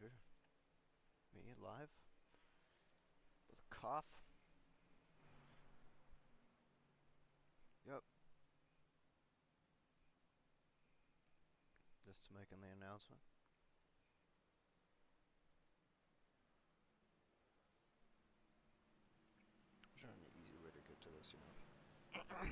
here. Me live? With a cough? Yep. Just making the announcement. I'm trying an easy way to get to this, you know. Oh,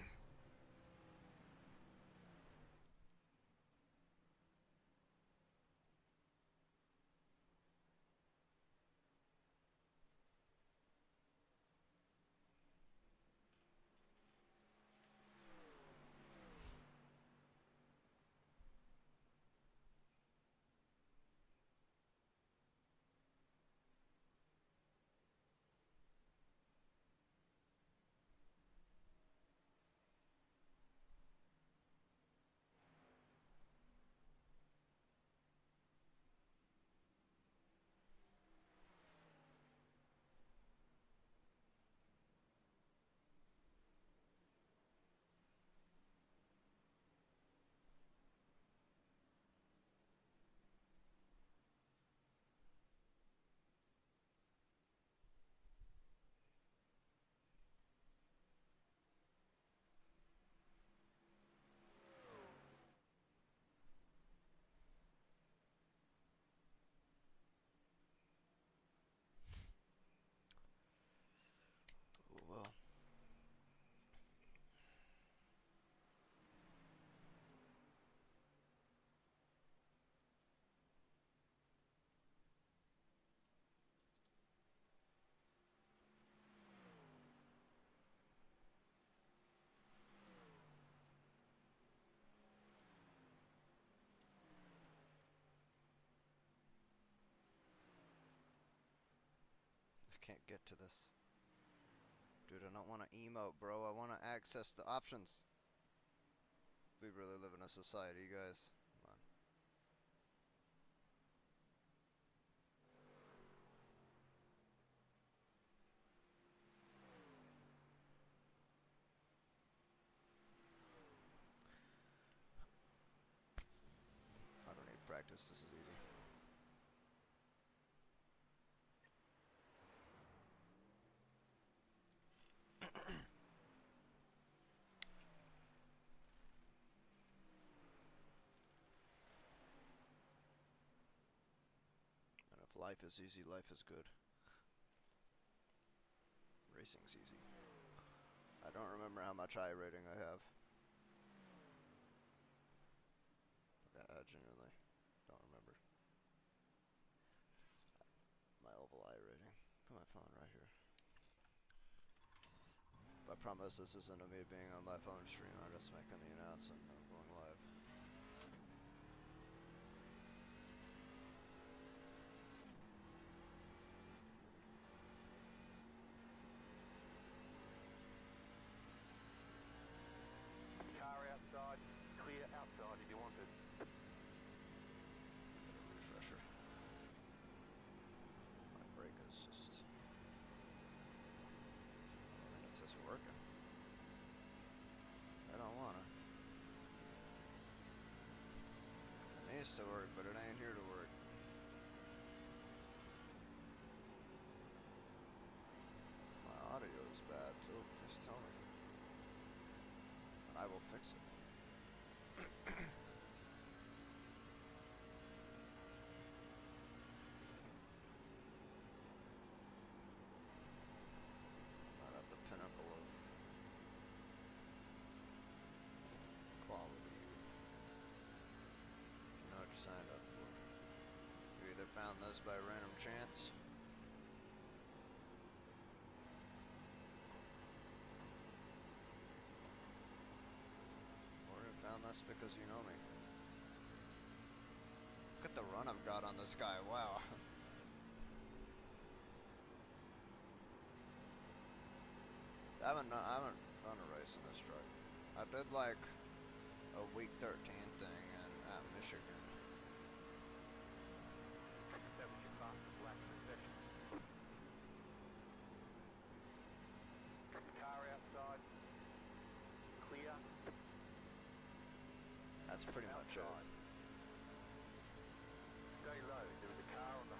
well. I can't get to this. Dude, I don't want to emote, bro. I want to access the options. We really live in a society, guys. Come on. I don't need practice. This is easy. And if life is easy, life is good. Racing's easy. I don't remember how much I rating I have. I genuinely don't remember. My oval eye rating. Put my phone right here. But I promise this isn't me being on my phone stream. I'm just making the announcement that I'm going live. Car outside, clear outside if you want it. Refresher. My brake is just... I mean, it's just working. I don't wanna. It needs to work, but it ain't here to work. My audio is bad too, please tell me. And I will fix it. Not at the pinnacle of quality. You know what you signed up for. You either found this by random chance, or you found this because you know me. Look at the run I've got on this guy, wow. So I haven't done a race in this truck. I did like a week 13 thing at Michigan. That was your fastest lap of the session. Car outside, clear. That's pretty much it. Stay low. There was a car on the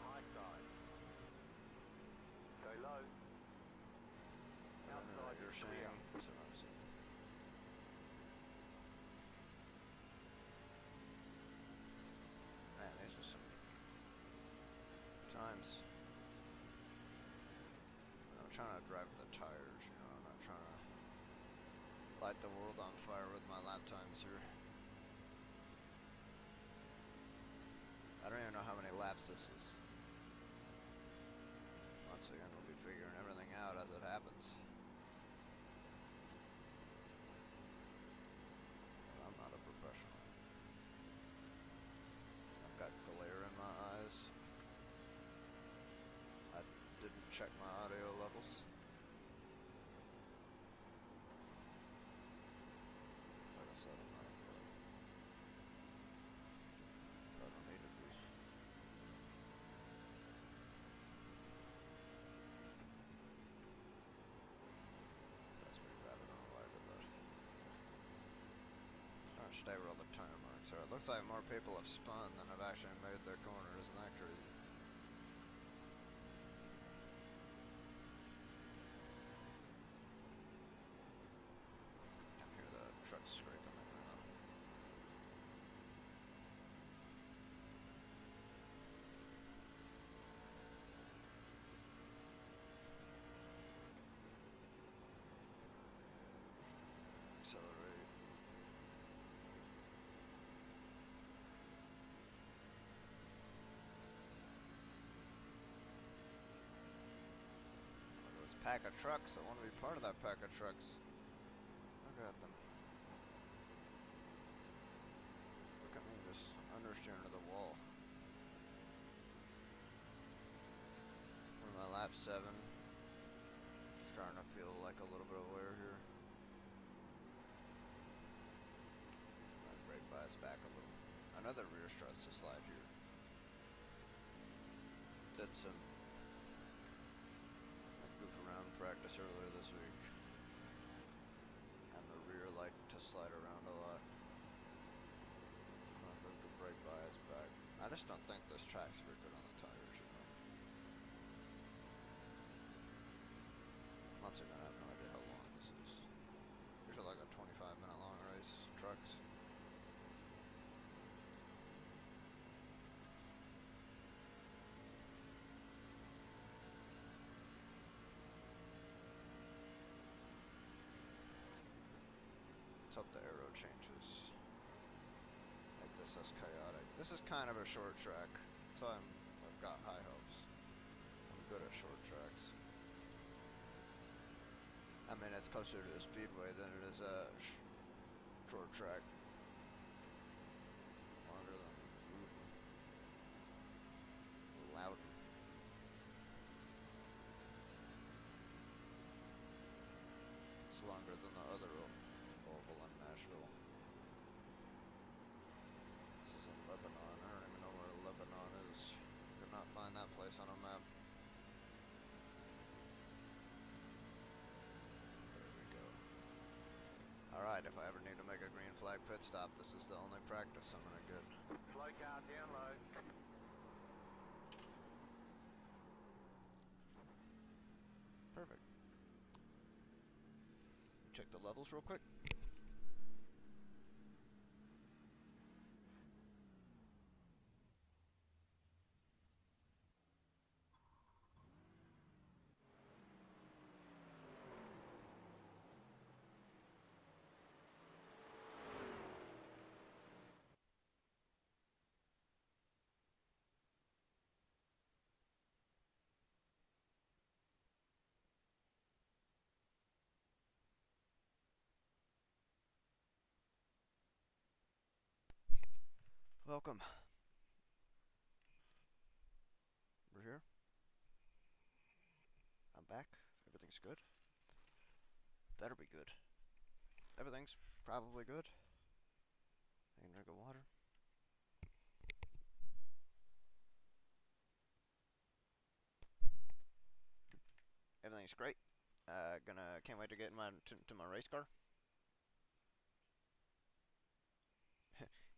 saying. That's what I'm saying. Man, these are some times. I'm trying to drive the tires, you know. I'm not trying to light the world on fire with my lap times here. I don't even know how many laps this is. Once again, we'll be figuring everything out as it happens. Well, I'm not a professional. I've got glare in my eyes. I didn't check my audio levels. Like I said, I'm not a pro. I don't need to be. That's pretty bad. I don't know why I did that. Trying to stay where all the tire marks are. It looks like more people have spun than have actually made their corner. Isn't that crazy? I hear the truck scraping the ground. Accelerate. Look at this pack of trucks. I want to be part of that pack of trucks. Look at them. Look at me just understeering to the wall. We're on my lap 7. Starting to feel like a little bit of wear here. My brake bias back a little. Another rear struts to slide here. Did some goof around practice earlier this week. And the rear liked to slide around a lot. I'm gonna move the brake bias back. I just don't think this track's very good on the tires, you know. Once again, I have no idea how long this is. Usually like a 25-minute long race, trucks. Let's hope the arrow changes. Like this is chaotic. This is kind of a short track, so I've got high hopes. I'm good at short tracks. I mean, it's closer to the speedway than it is a short track. Longer than Wooten. Loudon. It's longer than the other oval in Nashville. This is in Lebanon. I don't even know where Lebanon is. Could not find that place on a map. Alright, if I ever need to make a green flag pit stop, this is the only practice I'm gonna get. Slow car down low. Perfect. Check the levels real quick. Welcome. We're here. I'm back. Everything's good. Better be good. Everything's probably good. I can drink of water. Everything's great. Can't wait to get to my race car.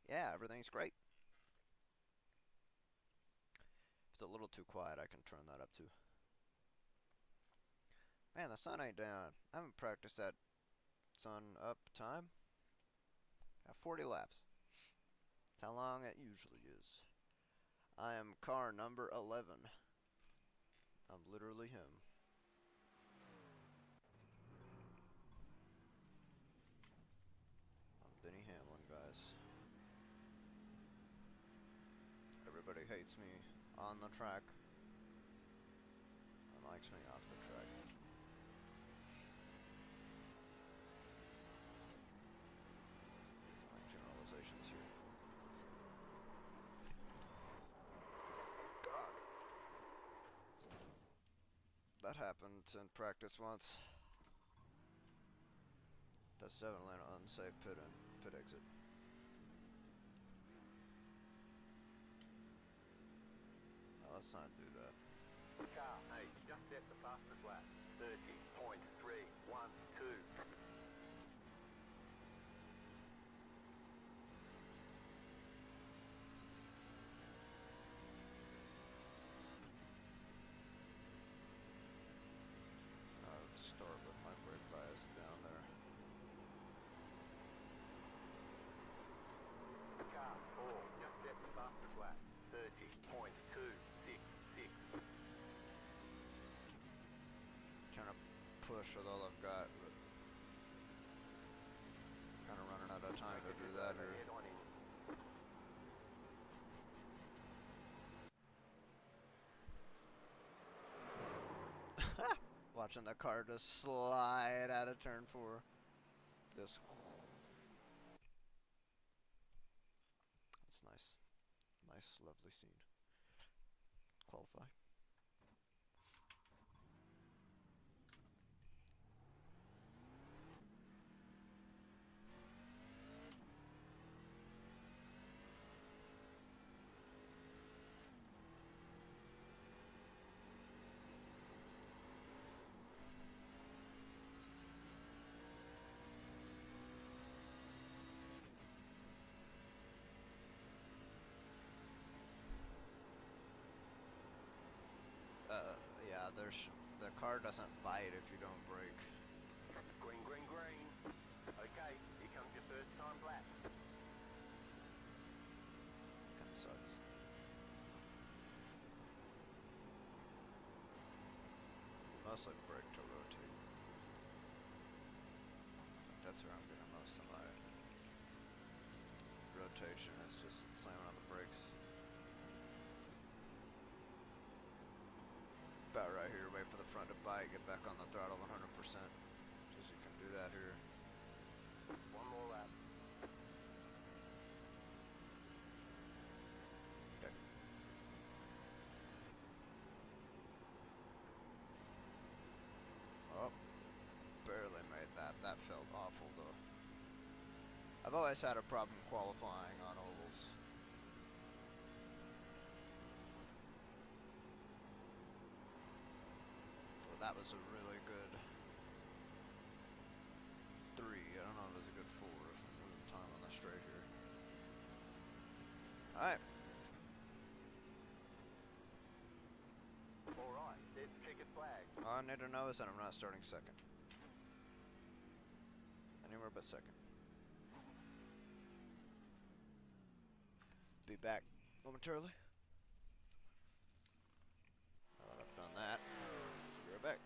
Yeah, everything's great. If it's a little too quiet, I can turn that up too. Man, the sun ain't down. I haven't practiced that sun up time. Got 40 laps. That's how long it usually is. I am car number 11. I'm literally him. I'm Benny Hamlin, guys. Everybody hates me on the track and likes me off the track. My generalizations here. God. That happened in practice once. That's definitely an unsafe pit exit. Now, let's not do that. Car 8, just set the fastest lap. 30.312. I would start with my brake bias down there. Car 4, just set the fastest lap. 30.266. Trying to push with all I've got, but kind of running out of time to do that here. Head on in. Watching the car just slide out of turn 4. Just. That's nice. Nice, lovely scene. Qualify. Yeah, the car doesn't bite if you don't brake. Green, green, green. Okay, here comes your first time lap. Kinda sucks. Mostly brake to rotate. That's where I'm getting most of my rotation. It's just slamming on the brakes. About right here, wait for the front to bite, get back on the throttle 100%. Just you can do that here. One more lap. Okay. Oh, barely made that. That felt awful though. I've always had a problem qualifying on ovals. Well, that was a really good 3. I don't know if it was a good 4. Moving time on the straight here. Alright. Alright, there's the checkered flag. All I need to know is that I'm not starting second. Anywhere but second. Be back momentarily. Now that I've done that, be right back.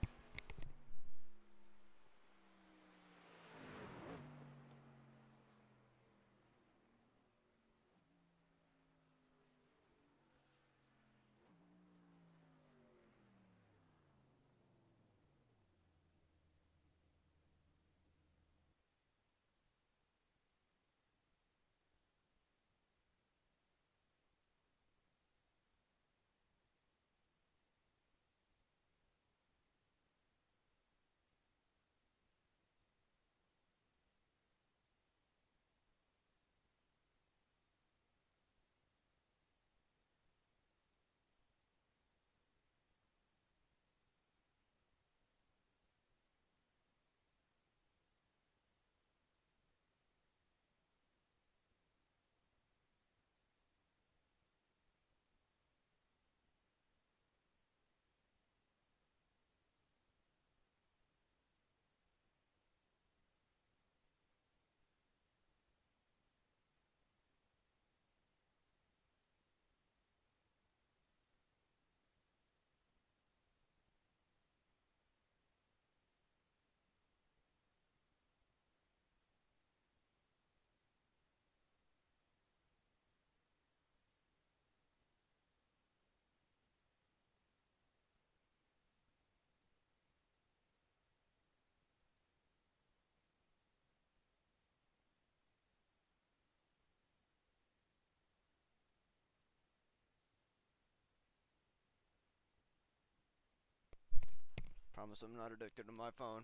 Promise I'm not addicted to my phone.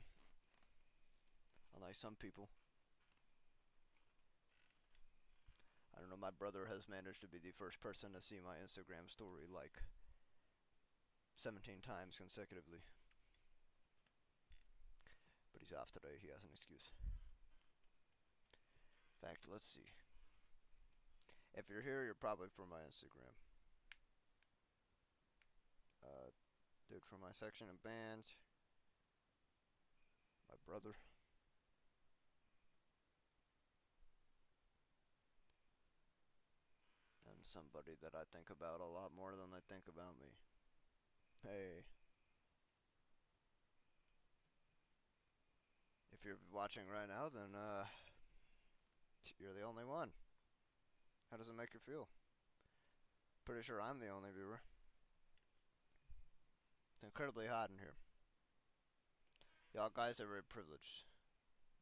Unlike some people. I don't know, my brother has managed to be the first person to see my Instagram story like 17 times consecutively. But he's off today, he has an excuse. In fact, let's see. If you're here, you're probably from my Instagram. Dude from my section and band. My brother. And somebody that I think about a lot more than they think about me. Hey. If you're watching right now, then you're the only one. How does it make you feel? Pretty sure I'm the only viewer. It's incredibly hot in here. Y'all guys are very privileged.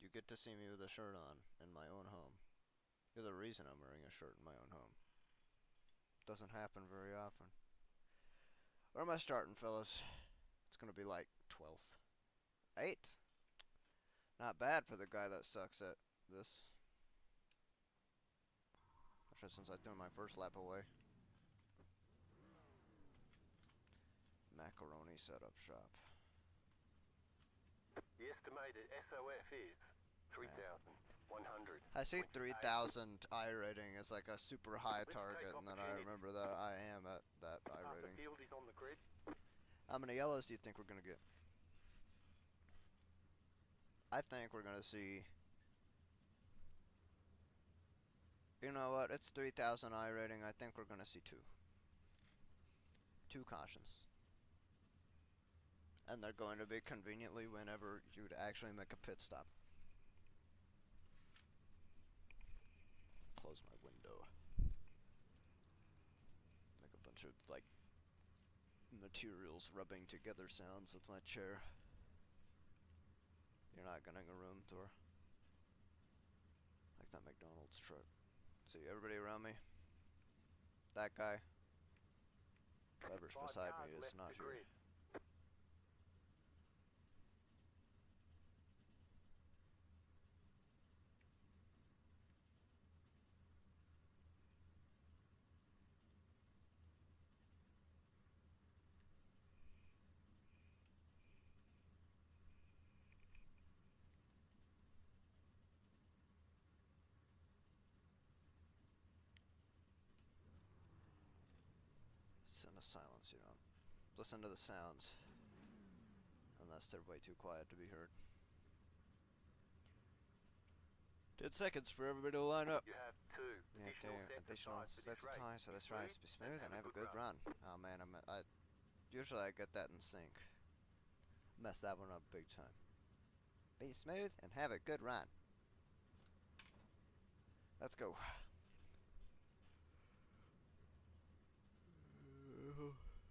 You get to see me with a shirt on in my own home. You're the reason I'm wearing a shirt in my own home. Doesn't happen very often. Where am I starting, fellas? It's gonna be like 12th. 8th? Not bad for the guy that sucks at this. Especially since I threw my first lap away. Macaroni setup shop. The estimated SOF is 3,100. I see 3,000 I rating is like a super high target, and then I remember that I am at that I rating. The field is on the grid. How many yellows do you think we're gonna get? I think we're gonna see. You know what? It's 3,000 I rating. I think we're gonna see 2. 2 cautions. And they're going to be conveniently whenever you'd actually make a pit stop. Close my window. Make a bunch of, like, materials rubbing together sounds with my chair. You're not getting a room tour. Like that McDonald's truck. See, everybody around me? That guy? Whoever's beside me is not here. Send a silence here on. Listen to the sounds. Unless they're way too quiet to be heard. 10 seconds for everybody to line up. You have 2 additional sets of tires for this race. Be smooth and have a good run. Oh man, usually I get that in sync. Mess that one up big time. Be smooth and have a good run. Let's go.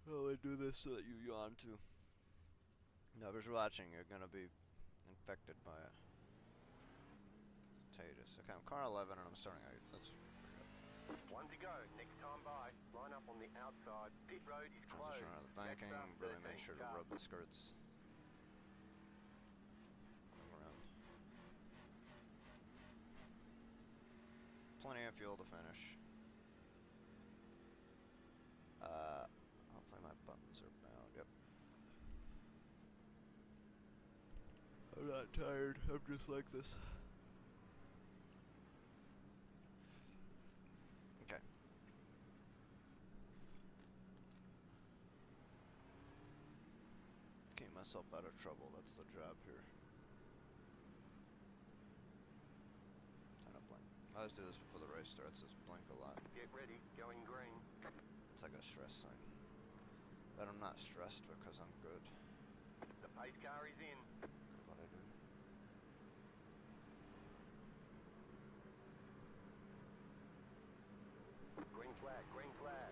I'll do this so that you yawn too. Whoever's watching, you're gonna be infected by it. Contagious. Okay, I'm car 11 and I'm starting 8th. That's one to go. Next time by. Line up on the outside. Pit road is closed. transition out of the banking. Really make sure to rub the skirts. Around. Plenty of fuel to finish. Hopefully my buttons are bound. Yep. I'm not tired. I'm just like this. Okay. Keep myself out of trouble. That's the job here. Time to blink. I always do this before the race starts. Just blink a lot. Get ready. Going green. It's like a stress sign. But I'm not stressed because I'm good. The pace car is in. Good at what I do. Green flag, green flag.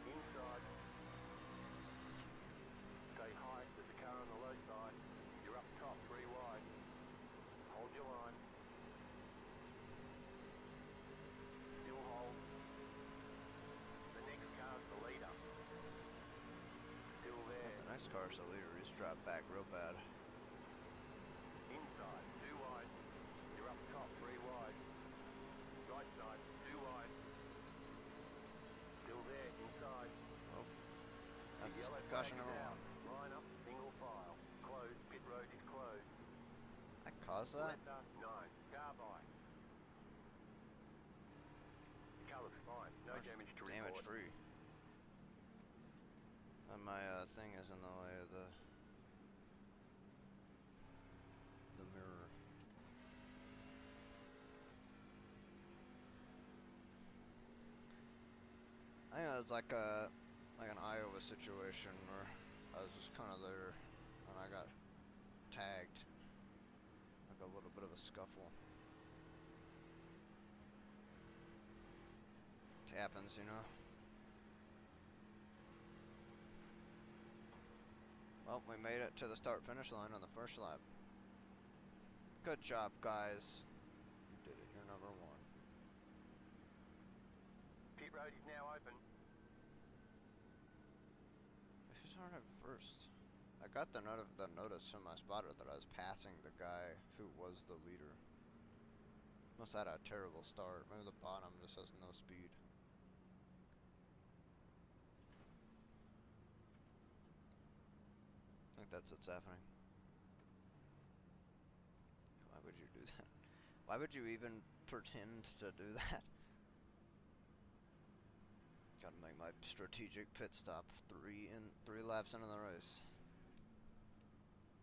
Inside. Stay high, there's a car on the low side. You're up top, 3 wide. Hold your line. Still hold. The next car's car's the leader. He's dropped back real bad. Inside, 2 wide. You're up top, 3 wide. Right side, 2 wide. Still there, inside. Oh, The that's yellow caution flag is number out. 1. Line up, single file. Closed, pit road is closed. I caused that? Letter 9, car by. Car looks fine, no damage to report. Damage free. And my thing is in the way of the mirror. I think it was like an Iowa situation where I was just kind of there and I got tagged, like a little bit of a scuffle. It happens, you know. Well, we made it to the start-finish line on the first lap. Good job, guys. You did it. You're number 1. Pit road is now open. Who's on at first? I got the notice from my spotter that I was passing the guy who was the leader. Must have had a terrible start. Maybe the bottom just has no speed. I think that's what's happening. Why would you do that? Why would you even pretend to do that? Gotta make my strategic pit stop 3 laps into the race.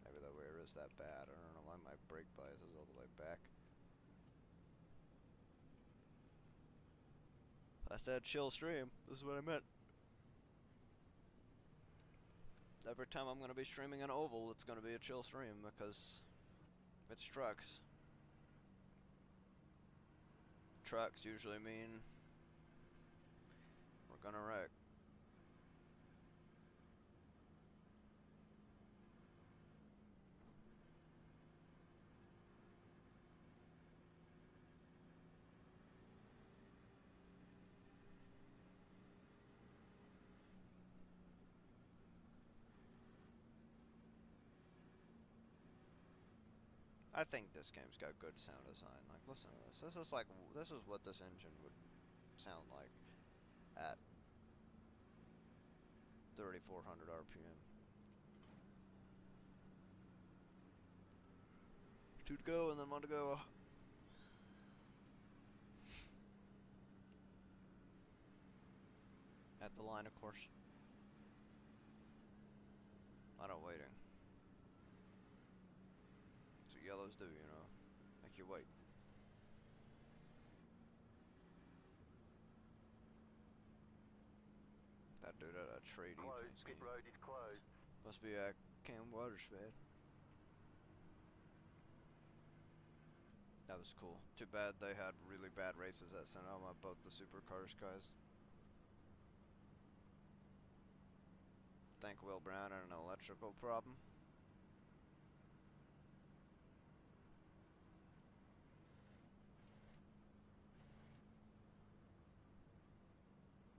Maybe the wear is that bad. I don't know why my brake bias is all the way back. I said chill stream. This is what I meant. Every time I'm going to be streaming an oval, it's going to be a chill stream because it's trucks. Trucks usually mean we're going to wreck. I think this game's got good sound design. Like, listen to this. This is what this engine would sound like at 3,400 RPM. 2 to go and then 1 to go. At the line, of course. A lot of waiting. That's what yellows do, you know. Make you wait. That dude at a trade Closed, pit road is closed. must be at Cam Watersfed. That was cool. Too bad they had really bad races at Sonoma, both the supercars guys. Think Will Brown had an electrical problem.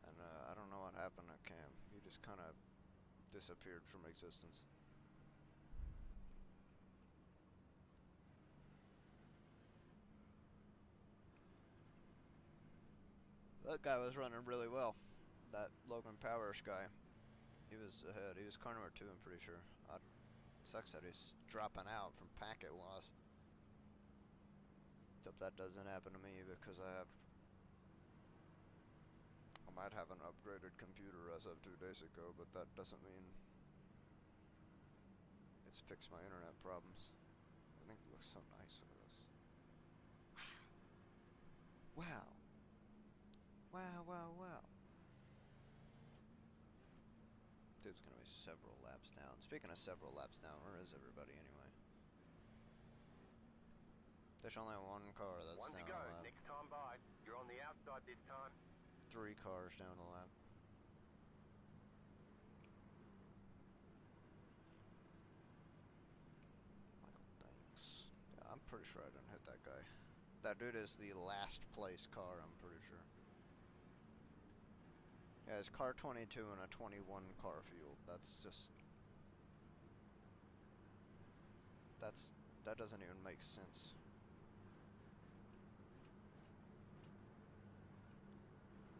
And I don't know what happened to Cam. He just kind of disappeared from existence. That guy was running really well. That Logan Powers guy. He was ahead. He was car number 2, I'm pretty sure. Sucks that he's dropping out from packet loss. Hope that doesn't happen to me because I might have an upgraded computer as of 2 days ago, but that doesn't mean it's fixed my internet problems. I think it looks so nice. Look at this. Wow. Wow, wow, wow. Dude's gonna be several laps down. Speaking of several laps down, where is everybody anyway? There's only 1 car that's One to down go, a lap. next time by. You're on the outside this time. 3 cars down a lap. Michael, thanks. Yeah, I'm pretty sure I didn't hit that guy. That dude is the last place car, I'm pretty sure. Yeah, it's car 22 and a 21 car field. That's just That doesn't even make sense.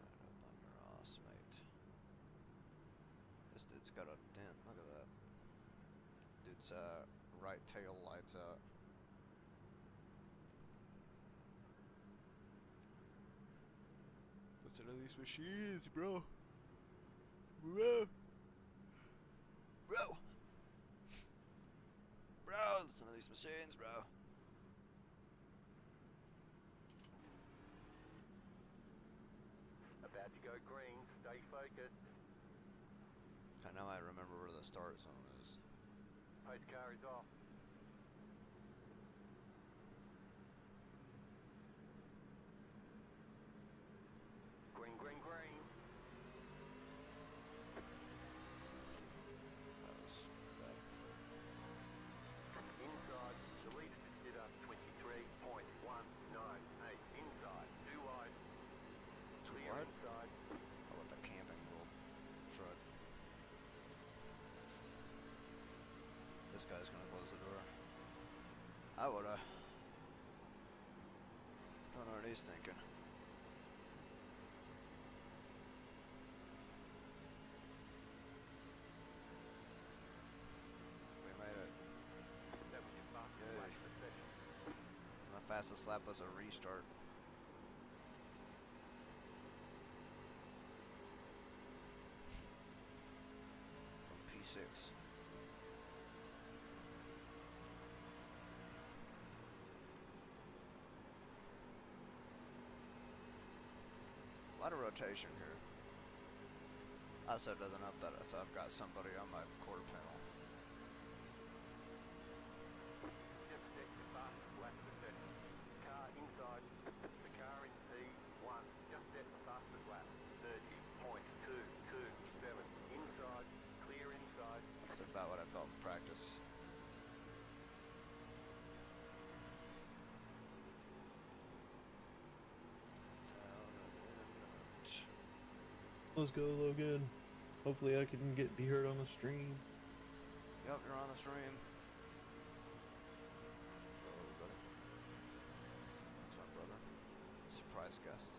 Right up on your ass, mate. This dude's got a dent. Look at that. Dude's right tail lights out. Listen to these machines, bro. Bro. Bro. Bro, listen to these machines, bro. About to go green, stay focused. I know I remember where the start zone is. Pace car is off. Green, green, green. That was bad. Inside, the lead is up 23.198. Inside, too wide. Too Clear wide? inside. How about the Camping World truck? This guy's gonna close the door. I woulda. Don't know what he's thinking. We made it. That was your fastest Yay. lap of the session. My fastest lap was a restart. From P6. A lot of rotation here. Also doesn't help that I've got somebody on my quarter panel. Just set your fastest lap of the session. Car inside. The car in P1. Just set the fastest lap. 30.227. Inside. Clear inside. That's about what I felt in practice. Let's go, Logan. Hopefully I can be heard on the stream. Yep, you're on the stream. Hello, buddy. That's my brother. Surprise guest.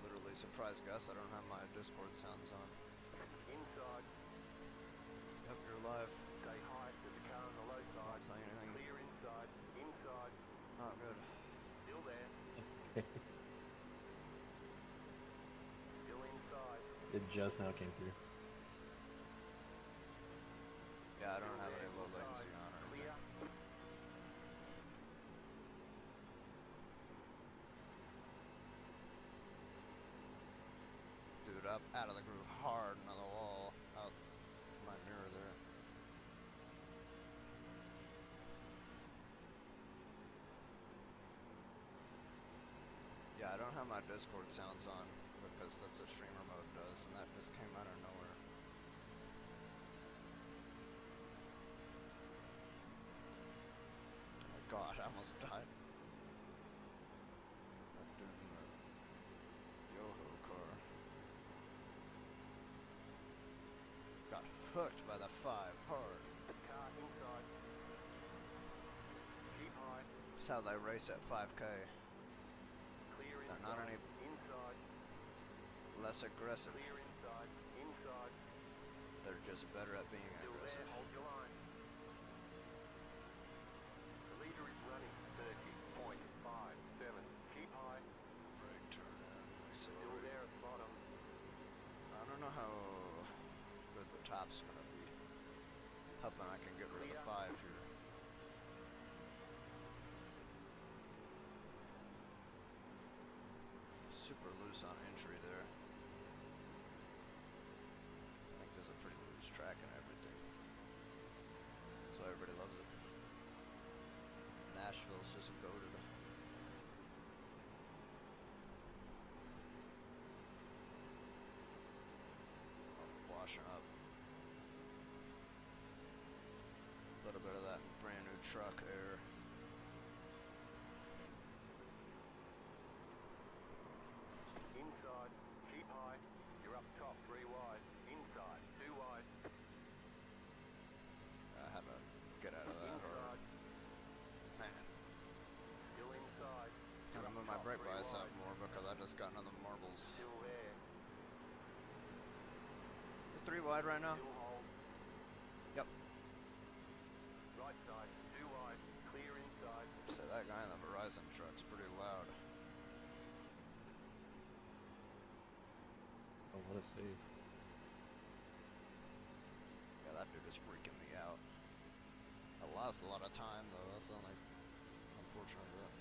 Literally surprise guest. I don't have my Discord sounds on. Inside. Yep, you're live. Stay high to the car on the low Don't side. say anything. Clear inside. Inside. Not good. Still there. Still inside. It just now came through. Yeah, I don't have any low latency on or Clear. anything. Dude, up out of the groove hard into the wall. Out my mirror there. Yeah, I don't have my Discord sounds on because that's what streamer mode does, and that just came out of nowhere. Oh my god, I almost died. That dude in the Yoho car got hooked by the 5 hard. Car inside. Keep high. That's how they race at 5K. Clear They're inside. not any Inside. less aggressive. Clear inside. Inside. They're just better at being Still aggressive. there. Hold your line. The leader is running 30.57. Keep high. Brake turn in, Still accelerate. there at the bottom. I don't know how good the top's gonna be. Hoping I can get rid of the 5 here. Super loose on entry there. I think there's a pretty loose track and everything. That's why everybody loves it. Nashville's just goated. I'm washing up. A little bit of that brand new truck air. Inside. Keep high. You're up top. 3 wide. Inside. 2 wide. gotten on the marbles. Still there. We're 3 wide right now. Still hold. Yep. Right side, 2 wide. Clear inside. So that guy in the Horizon truck's pretty loud. Oh, what a save. Yeah, that dude is freaking me out. I lost a lot of time though, that's the only unfortunate bit.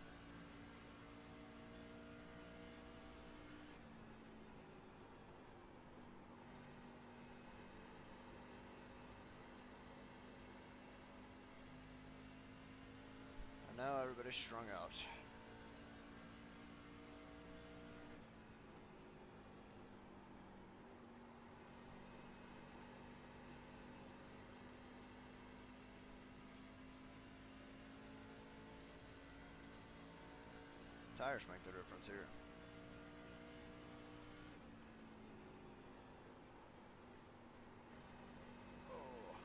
And now everybody's strung out. Tires make the difference here. Oh.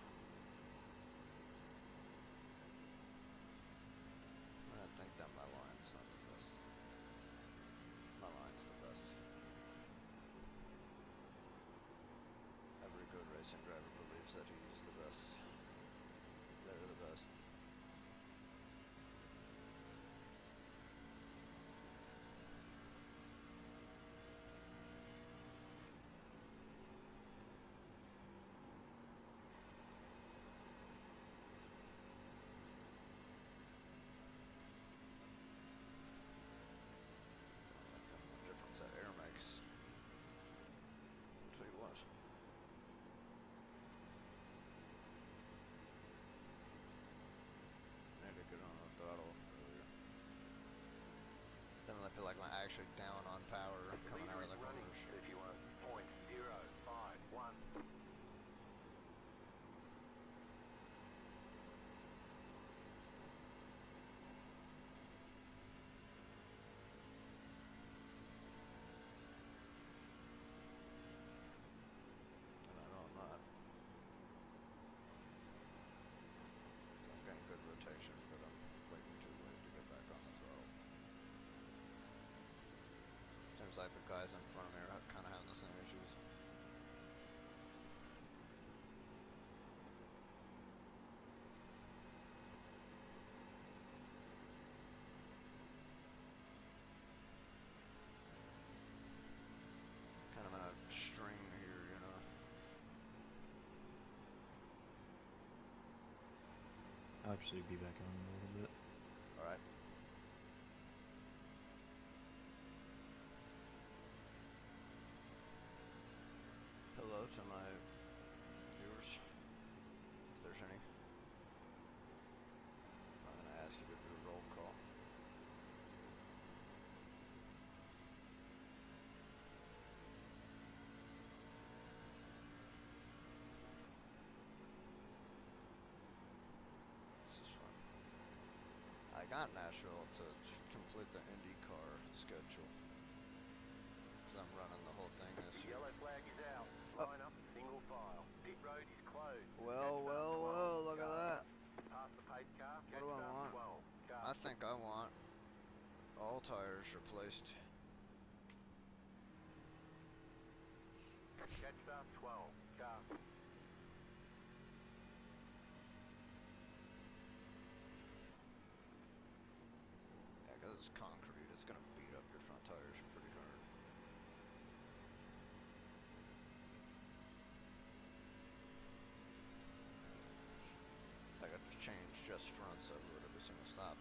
I think that my line's not the best. My line's the best. Every good racing driver believes that he's the best. They're the best. The difference that air makes. I'll tell you what. I need to get on the throttle earlier. Definitely feel like I'm actually down on power coming out of the running corners. 31.051. And I know I'm not. So I'm getting good rotation, but I'm waiting too late to get back on the throttle. Seems like the guys in front of me are kind of having the same issues. Kind of in a string here, you know. I'll actually be back on in a little bit. Alright. Hello to my viewers, if there's any. I'm gonna ask you to do a roll call. This is fun. I got Nashville to complete the IndyCar schedule. So I'm running the whole thing this year. Yellow flag is out. Oh. Line up, single file. Pit road is closed. Well, well, well, look at that. Pass the pace car. What do I want? 12. Car. I think I want all tires replaced. Catch start 12. Car. Yeah, because it's concrete, it's gonna beat up your front tires pretty hard. I got to change just fronts of it every single stop.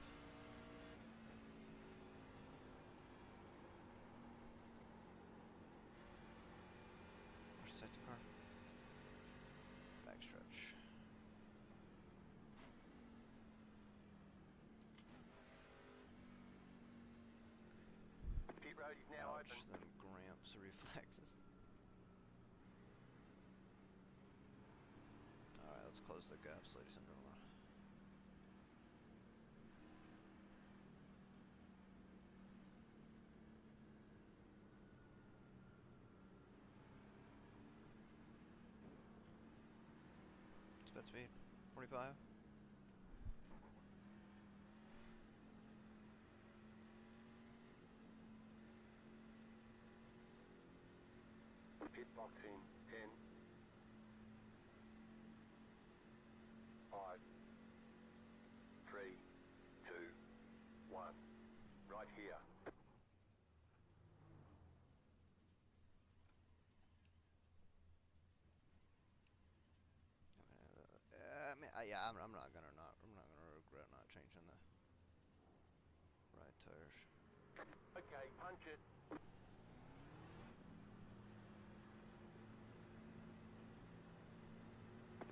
Where's the safety car? Backstretch. Pit road is now Ouch, open. them Gramps reflexes. Alright, let's close the gaps, ladies and gentlemen. Sped speed, 45. Box in 10, 5, 3, 2, 1. Right here. I'm not gonna regret not changing the right tires. Okay, punch it.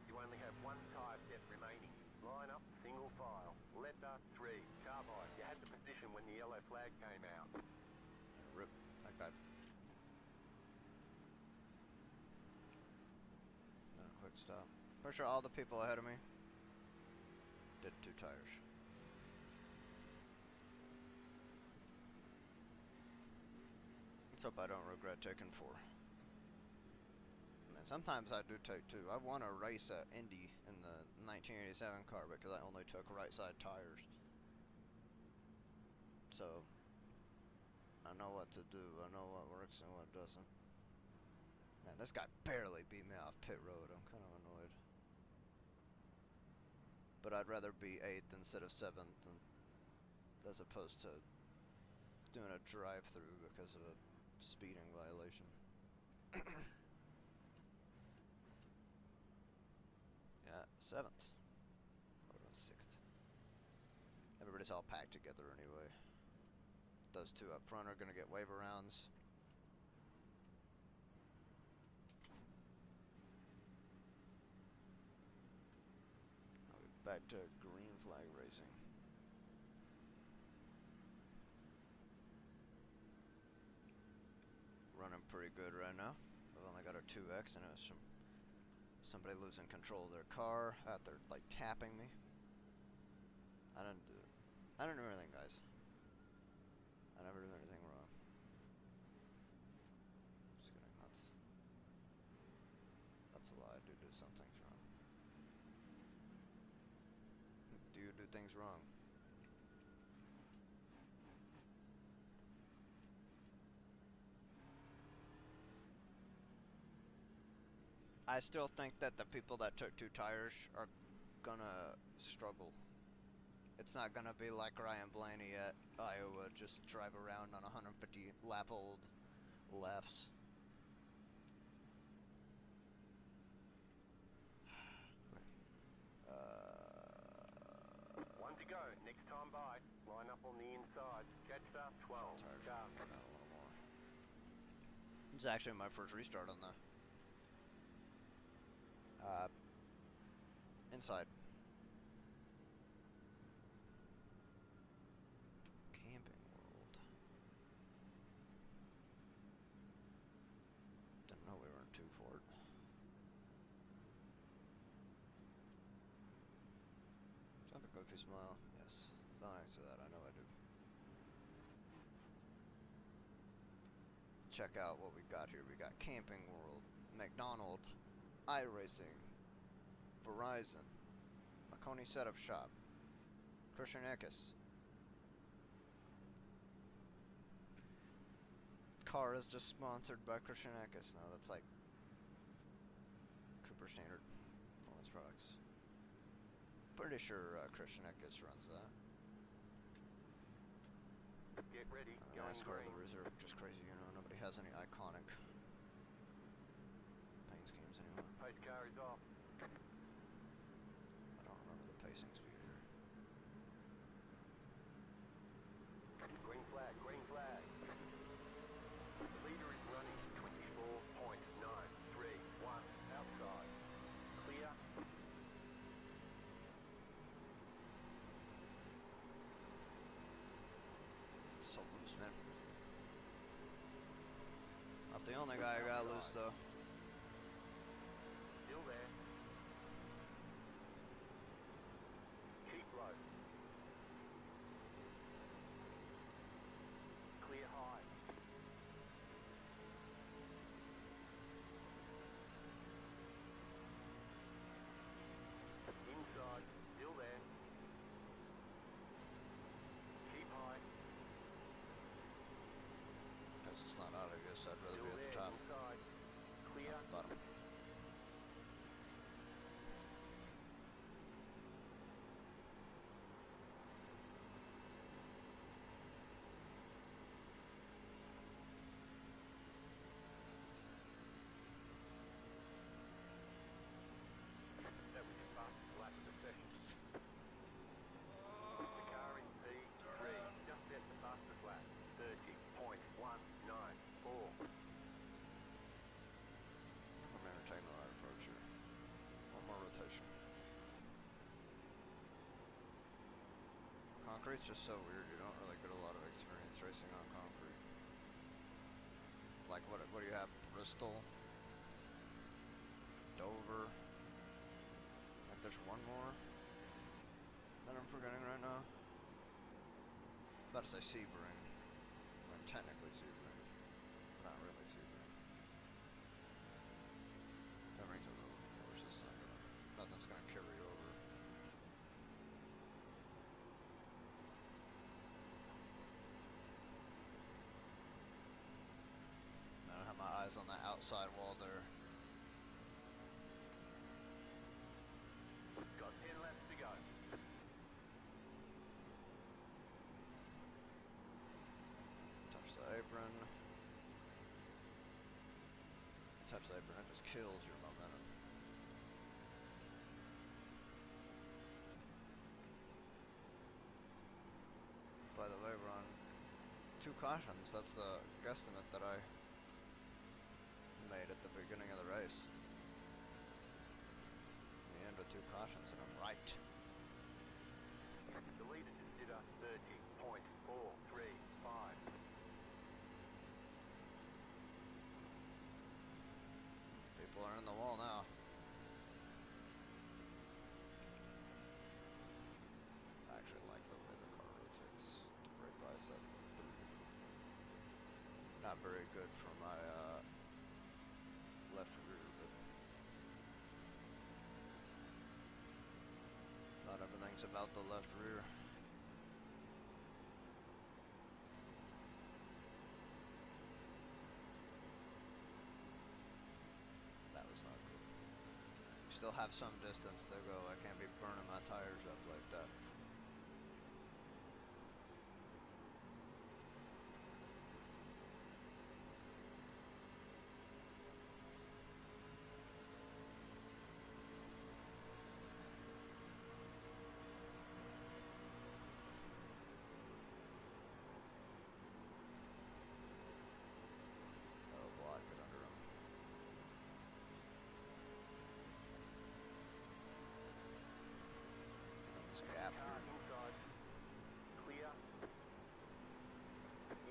You only have one tyre depth remaining. Line up, single file. Letter 3, carbide. You had the position when the yellow flag came out. Rip that guy. Then a quick stop. Pretty sure all the people ahead of me did 2 tires. Let's hope I don't regret taking 4. I mean, sometimes I do take 2. I won a race at Indy in the 1987 car because I only took right side tires. So I know what to do. I know what works and what doesn't. Man, this guy barely beat me off pit road. I'm kind of annoyed. But I'd rather be 8th instead of 7th, as opposed to doing a drive-through because of a speeding violation. Yeah, 7th. I would have been 6th. Everybody's all packed together anyway. Those 2 up front are gonna get waiver rounds. I'll be back to green flag racing. Running pretty good right now. I've only got a 2X and it was from somebody losing control of their car out there like tapping me. I didn't do anything, guys. I never do anything wrong. Just kidding. That's a lie. I do some things wrong. Do you do things wrong? I still think that the people that took 2 tires are gonna struggle. It's not gonna be like Ryan Blaney at Iowa, just drive around on 150 lap old lefts. One to go. Next time by. Line up on the inside. Catch up 12. Car. A little more. It's actually my first restart on the inside. Camping World. Didn't know we were in 2 for it. Do I have a goofy smile? Yes. Don't answer that. I know I do. Check out what we got here. We got Camping World, McDonald, iRacing, Verizon, Marconi Setup Shop, Christian Eckes. Car is just sponsored by Christian Eckes. No, that's like Cooper Standard Performance Products. Pretty sure Christian Eckes runs that. Get ready. NASCAR the Reserve, just crazy, you know. Nobody has any iconic paint schemes anymore. Pace car is off. I don't remember the pacing speed here. Green flag, green flag. The leader is running 24.931 outside. Clear. It's so loose, man. Not the only guy who got loose, though. Still there. Keep low. Clear high. Inside. Still there. Keep high. Because it's not obvious, I'd rather Still be at there. the top. Inside. Concrete's just so weird. You don't really get a lot of experience racing on concrete. Like what do you have? Bristol, Dover. I think there's one more that I'm forgetting right now. About to say Sebring. When technically Sebring, but not really Sebring. That rings a road. Where's this thing going? Nothing's gonna carry over. I don't have my eyes on that outside wall there. Got 10 laps to go. Touch the apron. Touch the apron, that just kills your momentum. By the way, we're on 2 cautions. That's the guesstimate that I made at the beginning of the race. The end of 2 cautions, and I'm right. The leader consider 30.435. People are in the wall now. I actually like the way the car rotates. The brake bias at 3. Not very good for my left rear, but not everything's about the left rear. That was not good. Still have some distance to go. I can't be burning my tires up like that. Oh, block it under him. This gap Car here. inside. Clear.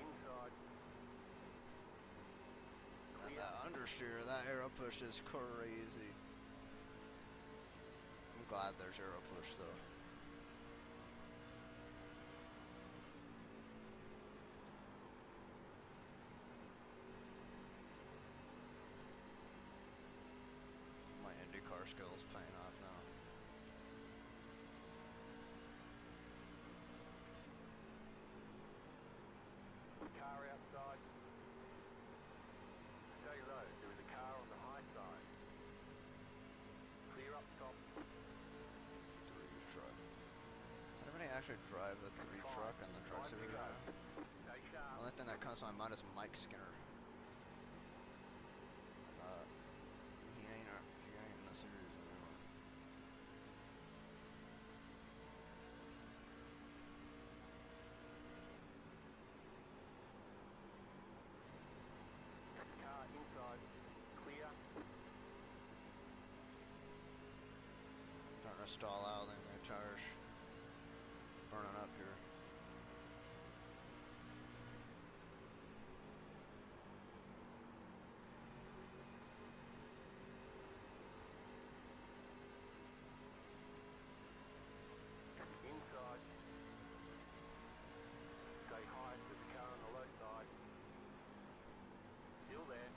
Inside. And Clear. that understeer, that aero push is crazy. I'm glad there's aero push though. My IndyCar skills paying off now. Car outside. Stay low. There is a car on the high side. Clear up top. 3 truck. Does anybody actually drive a 3 truck in the truck Time to series? go. Right now? Stay The sharp. only thing that comes to my mind is Mike Skinner. He ain't in the series anymore. Car inside. Clear. Trying to stall out, and their tires burning up here. Inside. Stay high. There's a car on the low side. Still there.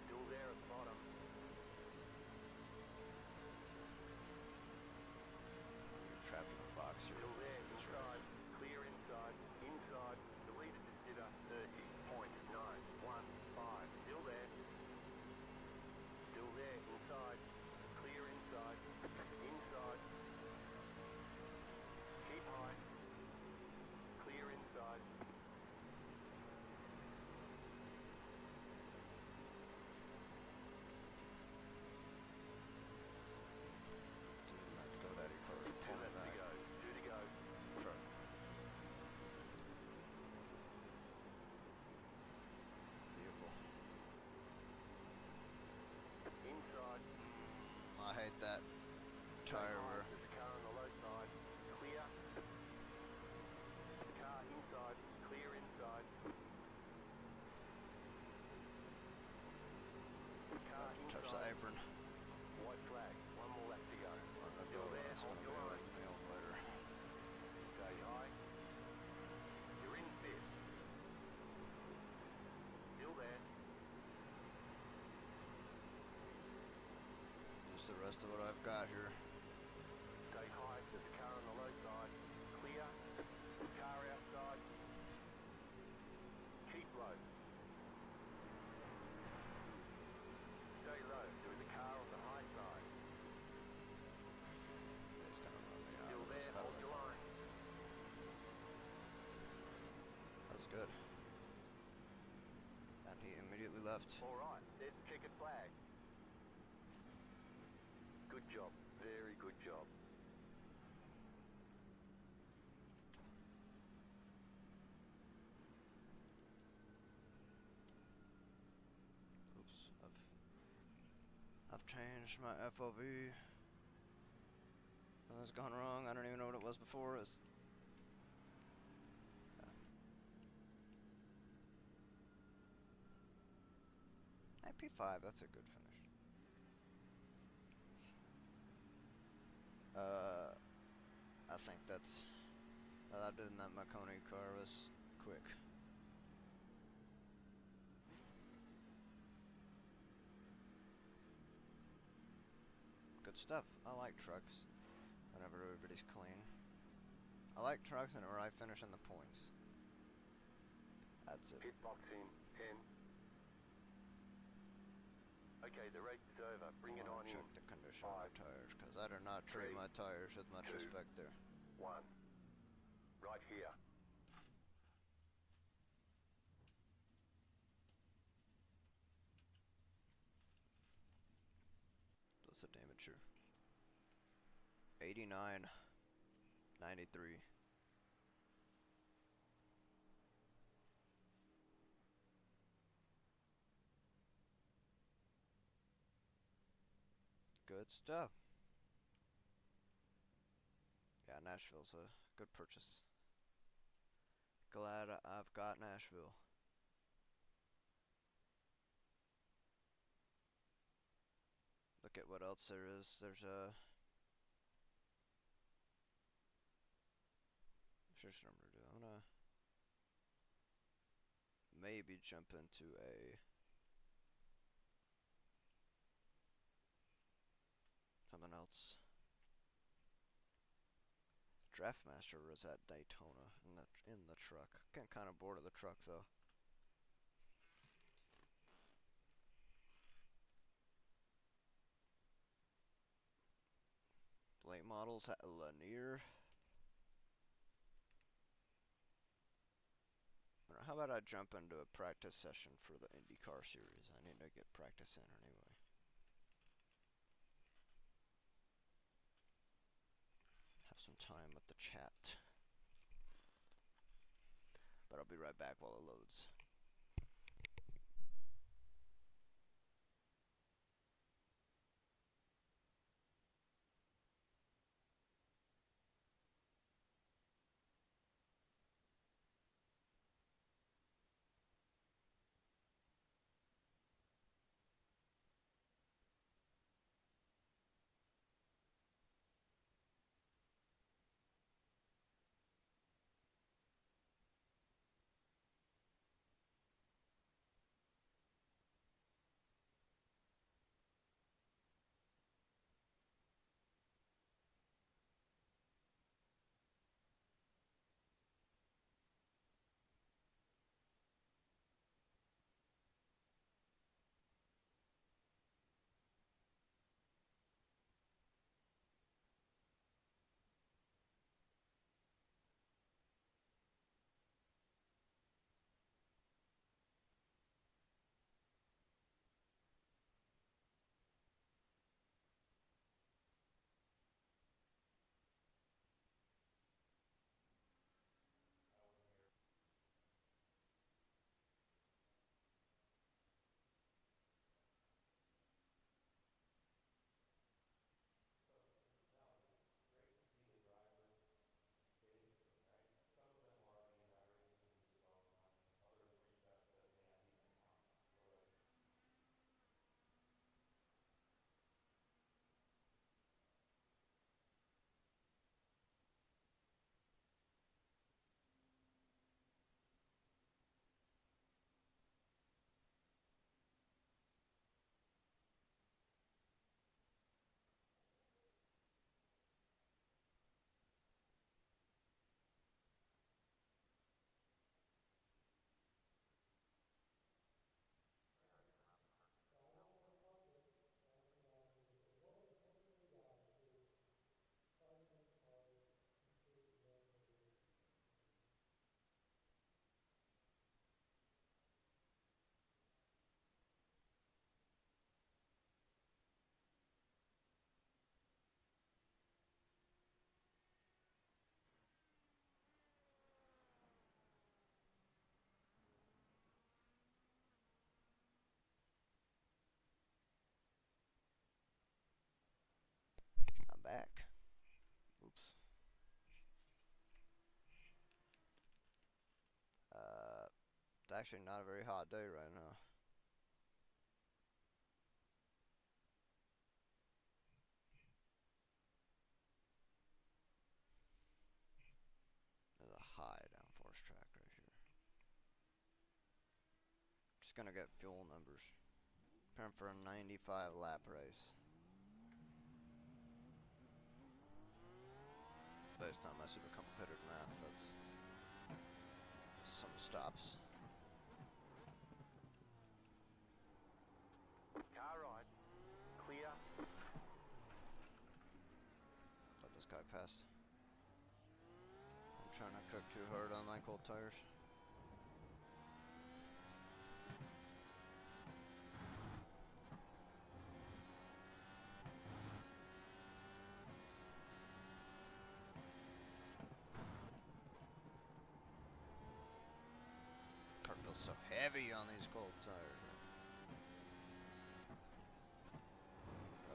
Still there at the bottom. tire wear. There's a car on the low side. Clear. Car inside. Clear inside. Car Touch the inside. apron. White flag. One more lap to go. Still there, it's gonna be nailed later. Stay high. You're in fifth. Still there. Just the rest of what I've got here. Stay high. There's a car on the low side. Clear. Car outside. Keep low. Stay low. There is a car on the high side. It's gonna run me out Still of this there. out of Hold the your corner. line. That was good. And he immediately left. All right. There's the checkered flag. Good job. Very good job. Oops, I've changed my FOV. It's gone wrong. I don't even know what it was before. It's P5. That's a good finish. I think that's that doing that Makoni car was quick. Good stuff. I like trucks. Whenever everybody's clean. I like trucks and where I finish in the points. That's it. Pit box in. 10. Okay, the race is over. Bring it on in. Check the condition of my tires, because I do not treat my tires with much respect there. 1. Right here. What's the damage here? 89. 93. Good stuff. Yeah, Nashville's a good purchase. Glad I've got Nashville. Look at what else there is. There's a... Just remember to do. I'm gonna maybe jump into a... something else. Draftmaster was at Daytona in the truck. Getting kind of bored of the truck though. Late models at Lanier. How about I jump into a practice session for the IndyCar series? I need to get practice in anyway. Have some time with the chat. But I'll be right back while it loads. actually not a very hot day right now. There's a high downforce track right here. Just gonna get fuel numbers. Preparing for a 95 lap race. Based on my super complicated math, that's some stops. Car ride. Clear. Let this guy pass. I'm trying to cook too hard on my cold tires. Car feels so heavy on these cold tires.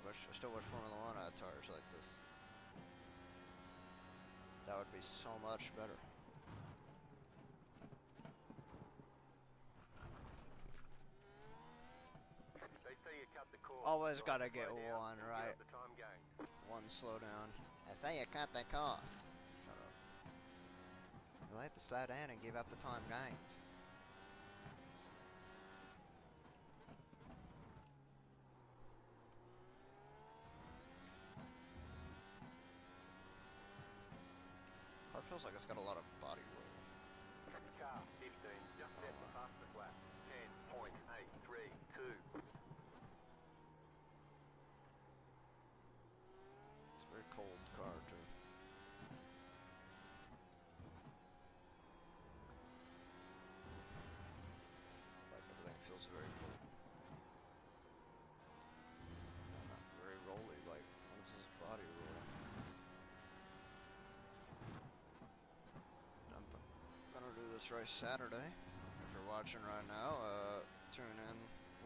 I still wish Formula 1 had tires like this. That would be so much better. They say you cut the course. Always so gotta slow get down one, and give right? up the time gain. One slowdown. I say you cut the cost. Shut up. You like to slow down and give up the time gained. Car feels like it's got a lot of body roll. Car 15, just set the fastest lap. 10.832. It's a very cold car too. Like everything feels very cold. Not very rolly, like what is this body roll? I'm gonna do this race Saturday. If you're watching right now, tune in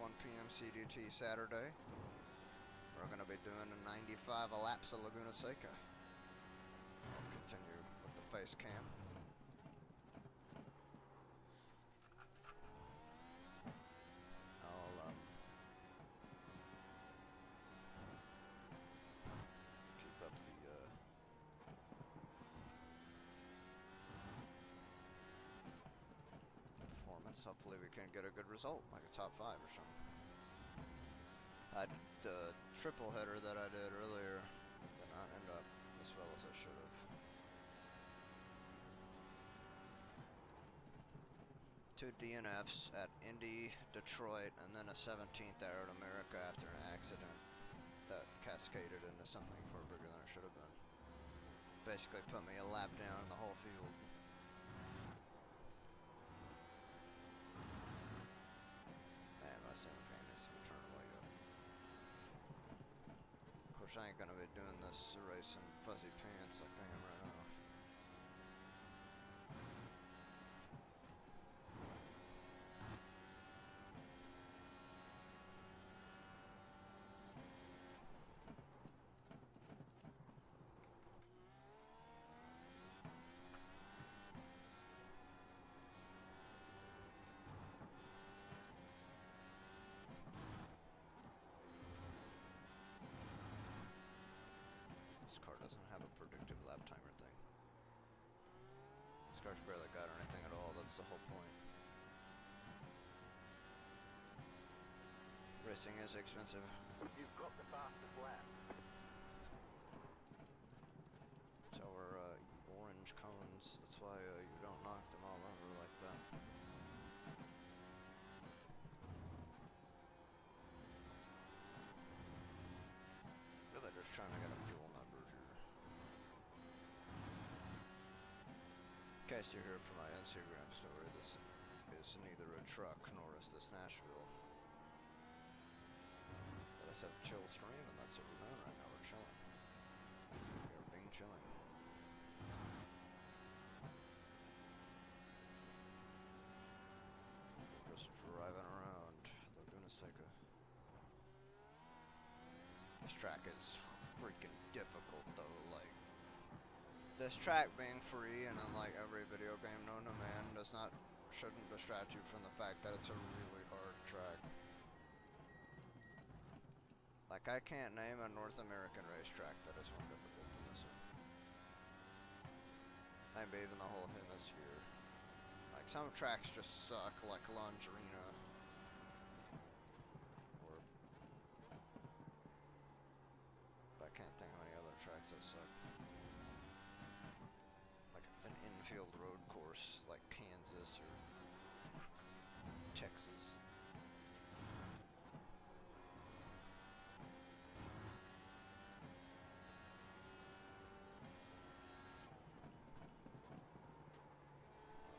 1 p.m. CDT Saturday. We're gonna be doing a 95 laps of Laguna Seca. I'll continue with the face cam. I'll keep up the performance. Hopefully we can get a good result, like a top 5 or something. The triple header that I did earlier did not end up as well as it should have. Two DNFs at Indy, Detroit, and then a 17th at Road America after an accident that cascaded into something far bigger than it should have been. Basically put me a lap down in the whole field. Man, my ceiling fan needs to be turned way up. Of course, I ain't gonna be doing this race in fuzzy pants like I am right now. This car doesn't have a predictive lap timer thing. This car's barely got anything at all, that's the whole point. Racing is expensive. You've got the fastest lap. It's our orange cones, that's why you don't knock them all over like that. Really just trying to get a fuel number here. In case you're here for my Instagram story, this is neither a truck nor is this Nashville. Let us have a chill stream, and that's what we're doing right now. We're chilling. We're being chilling. We're just driving around Laguna Seca. This track is freaking difficult though, like this track being free and unlike every video game known to man does not shouldn't distract you from the fact that it's a really hard track. Like, I can't name a North American racetrack that is more difficult than this one. Maybe even the whole hemisphere. Like, some tracks just suck, like Longirina. Or... I can't think of any other tracks that suck. Like an infield road course, like Kansas or Texas.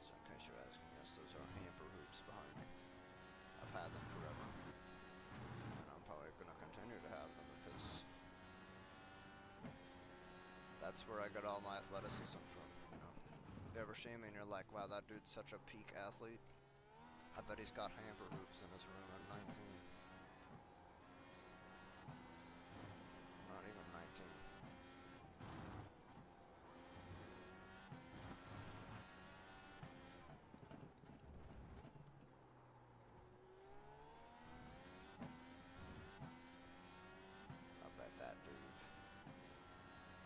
So in case you're asking, yes, those are hamper hoops behind me. I've had them forever. And I'm probably going to continue to have them because that's where I got all my athleticism from, you know. If you ever see me and you're like, wow, that dude's such a peak athlete, I bet he's got hamper hoops in his room at 19. Not even 19. I bet that dude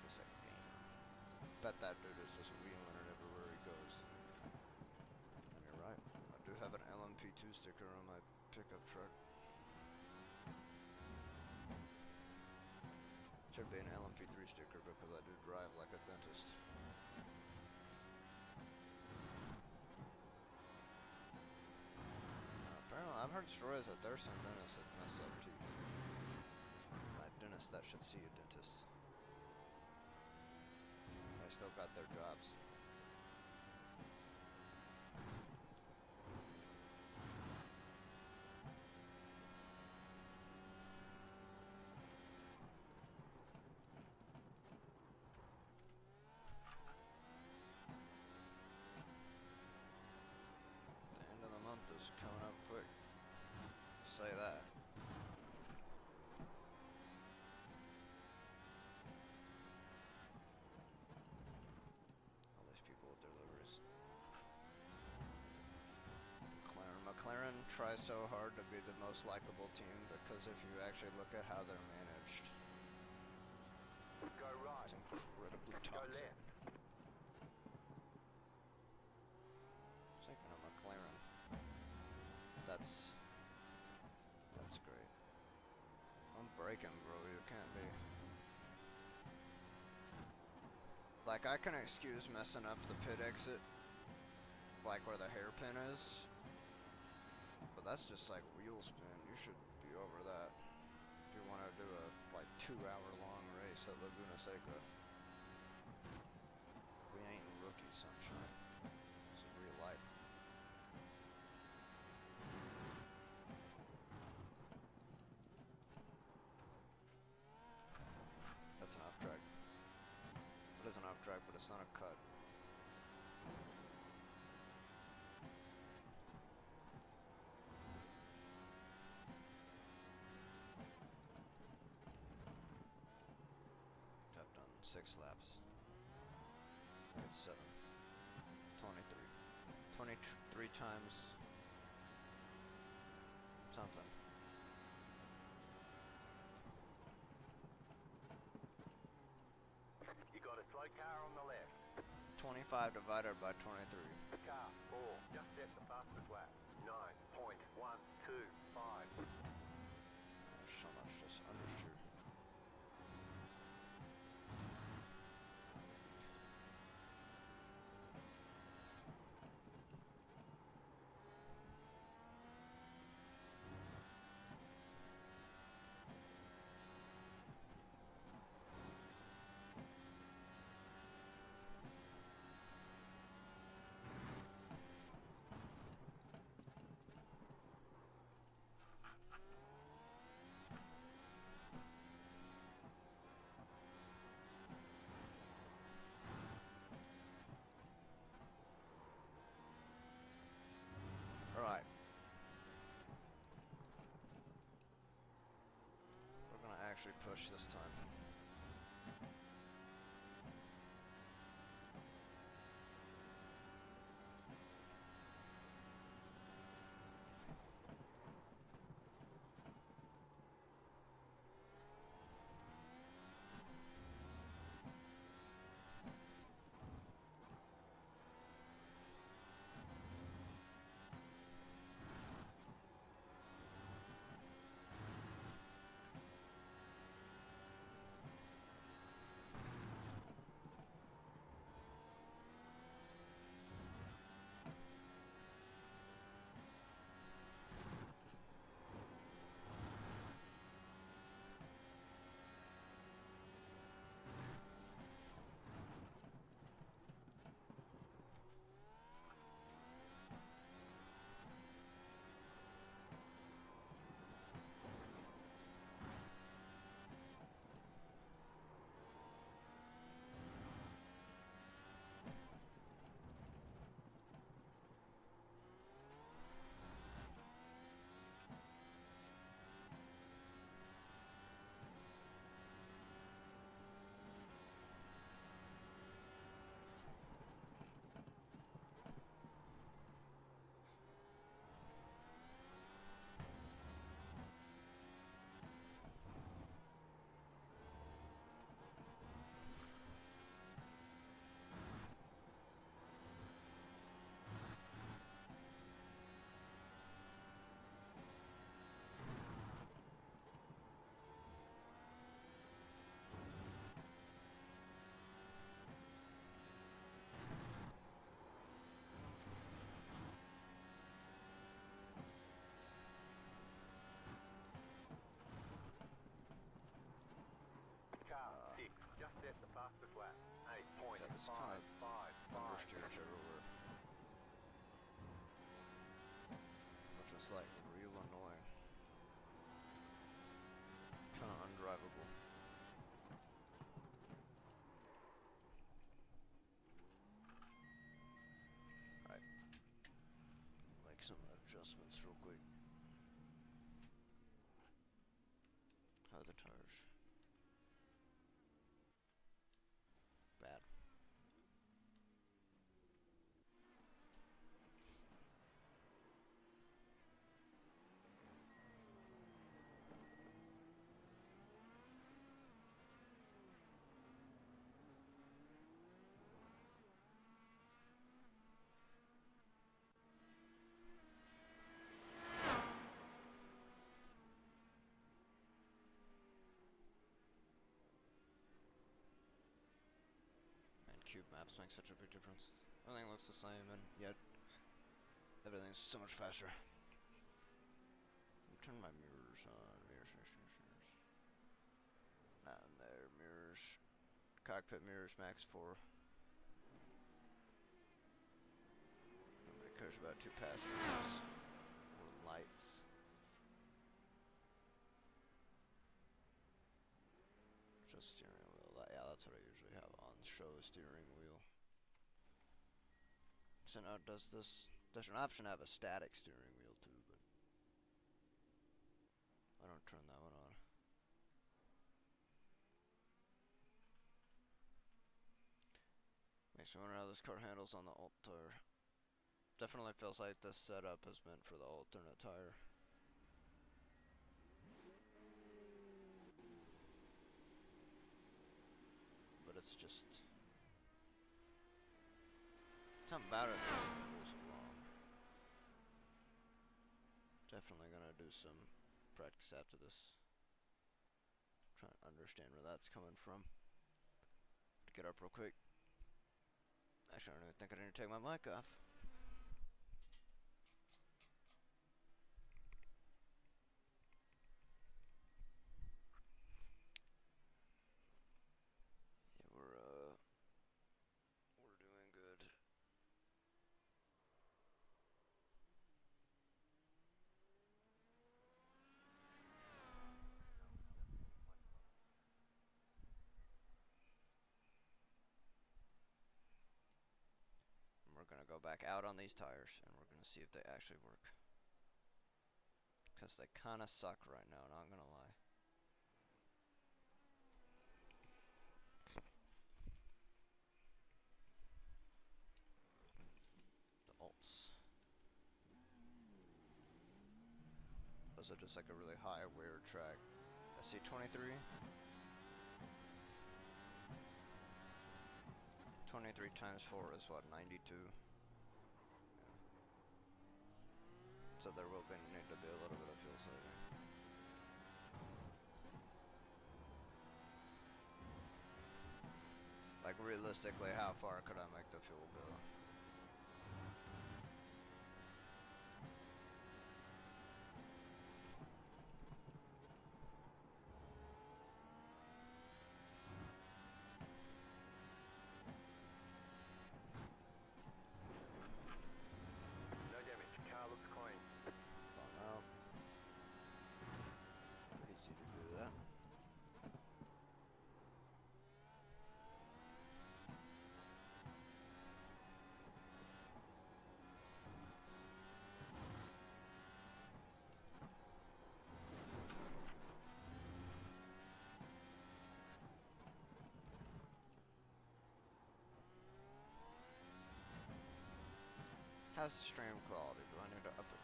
is a gamer. Bet that dude is just wheeling it everywhere he goes. And you're right. I do have an LMP2 sticker on my pickup truck. Should be an LMP3 sticker because I do drive like a dentist. Apparently, I've heard stories that there's some dentists that messed up teeth. Like dentists that should see a dentist. They still got their jobs. The end of the month is coming up quick. Say that. All these people with deliveries. McLaren tries so hard to be the most likable team because if you actually look at how they're managed, Go right. it's incredibly Go toxic. left. Thinking of McLaren. That's great. I'm braking, bro. You can't be. Like, I can excuse messing up the pit exit, like where the hairpin is, but that's just like wheel spin. You should be over that if you want to do a like 2-hour-long race at Laguna Seca. We ain't in rookie sunshine. It's real life. That's an off track. It is an off track, but it's not a cut. I've done 6 laps. It's 7. 23. 23 times something. You got a slow car on the left. 25 divided by 23. Car 4. Just set the fastest lap. 9.125. There's so much just undershoot. Alright. We're gonna actually push this time. fastest lap. Yeah, this kind of 8.555. understeers everywhere. Which is like real annoying. Kind of undrivable. Alright. Make some adjustments real quick. How are the tires? Bad. And cube maps make such a big difference. Everything looks the same, and yet everything's so much faster. Turn my mirrors on. Mirrors. Not in there. Mirrors. Cockpit mirrors, max 4. Nobody cares about 2 passengers. Or lights. Just steering wheel. Yeah, that's what I usually have on. Show steering wheel. So now does this... There's an option to have a static steering wheel too, but... I don't turn that one on. Makes me wonder how this car handles on the alt tire. Definitely feels like this setup is meant for the alternate tire. But it's just... something about it just feels wrong. Definitely gonna do some practice after this. Trying to understand where that's coming from. Get up real quick. Actually, I don't even think I need to take my mic off. Yeah, we're doing good. We're gonna go back out on these tires and we're gonna see if they actually work. Because they kinda suck right now, not gonna lie. The alts. Those are just like a really high wear track. SC23. 23 times 4 is what, 92? Yeah. So there will need to be a little bit of fuel saving. Like realistically, how far could I make the fuel bill? No damage. Car looks clean. Don't know. Pretty easy to do that. How's the stream quality? Do I need to up it?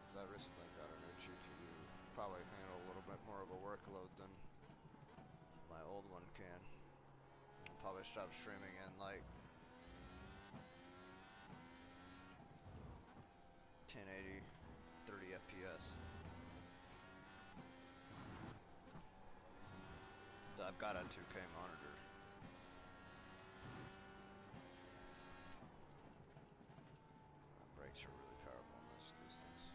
Because I recently got a new GPU. Probably handle a little bit more of a workload than my old one can. I'll probably stop streaming in like 1080, 30 FPS. I've got a 2K monitor. Brakes are really powerful on these things.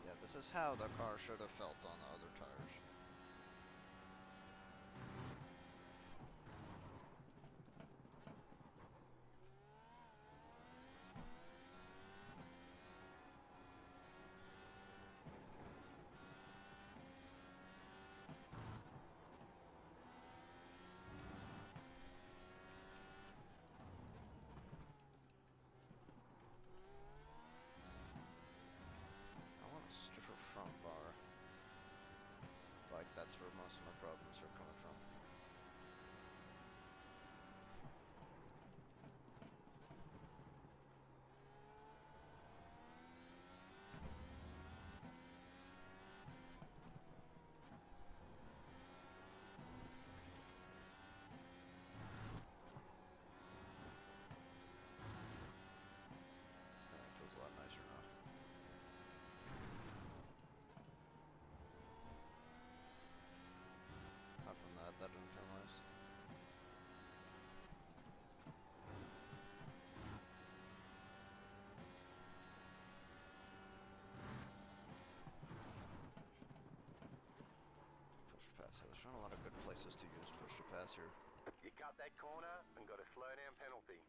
Yeah, This is how the car should have felt on the other tires. I want a stiffer front bar. Like, that's where most of my problems are coming from. That feels a lot nicer now. Apart from that, that didn't feel nice. Push to pass. There's not a lot of good places to use push to pass here. You cut that corner and got a slow down penalty.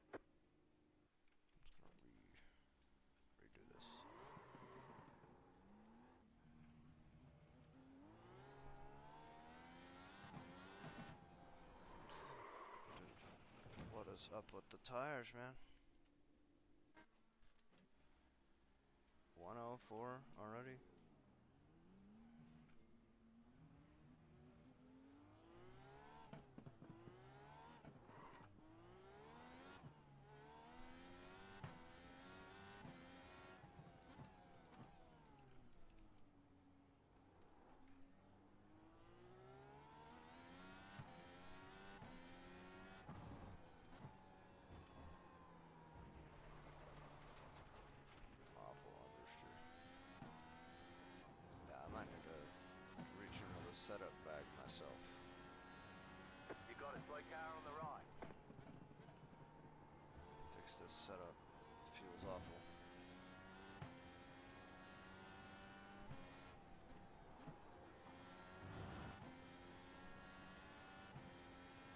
Just gonna redo this. Dude, what is up with the tires, man? 104 already? Awful understeer. Yeah, I might need to reach into the setup bag myself. You got a slow car on the right. Fix this setup. It feels awful.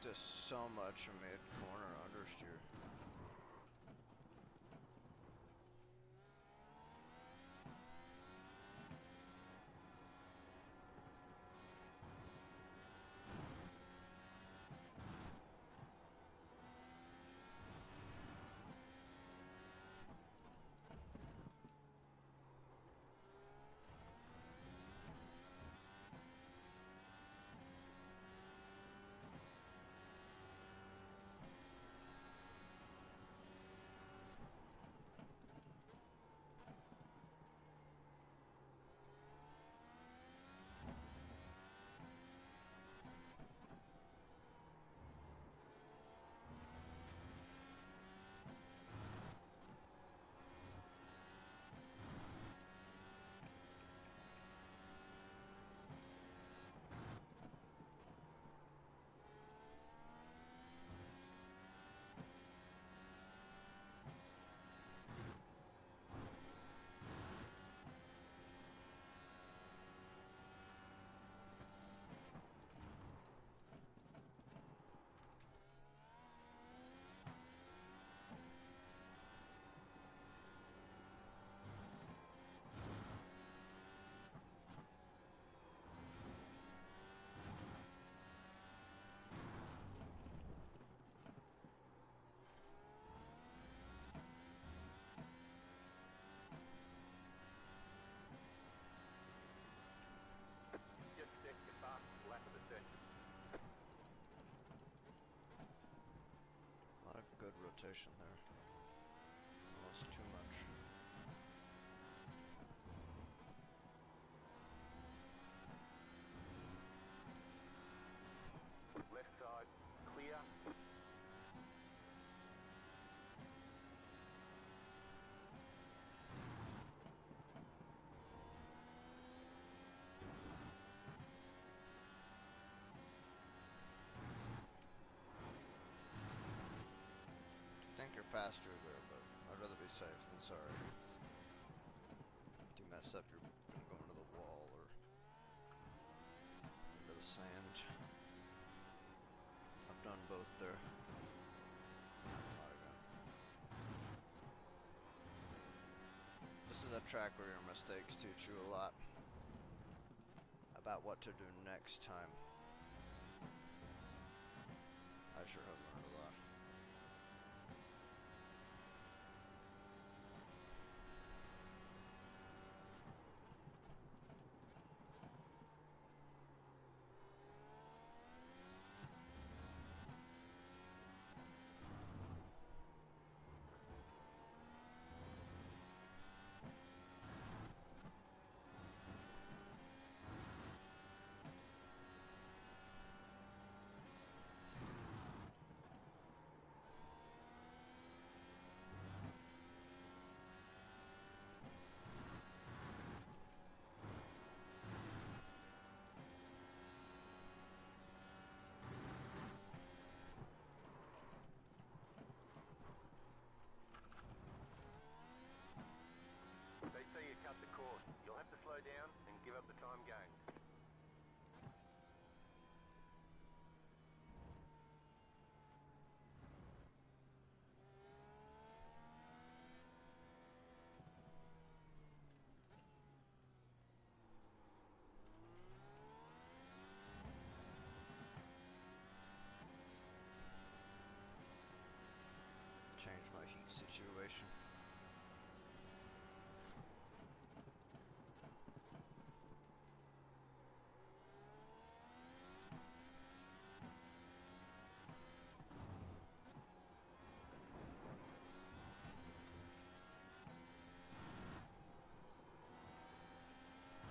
Just so much mid-corner understeer. Just set your fastest lap of the session. A lot of good rotation there. Almost too much. Left side, clear. I think you're faster there, but I'd rather be safe than sorry. If you mess up, you're gonna go into sand. I've done both there. Not again. This is a track where your mistakes teach you a lot about what to do next time. I sure have learned a lot. They say you cut the course. You'll have to slow down and give up the time gained. Change my heat situation.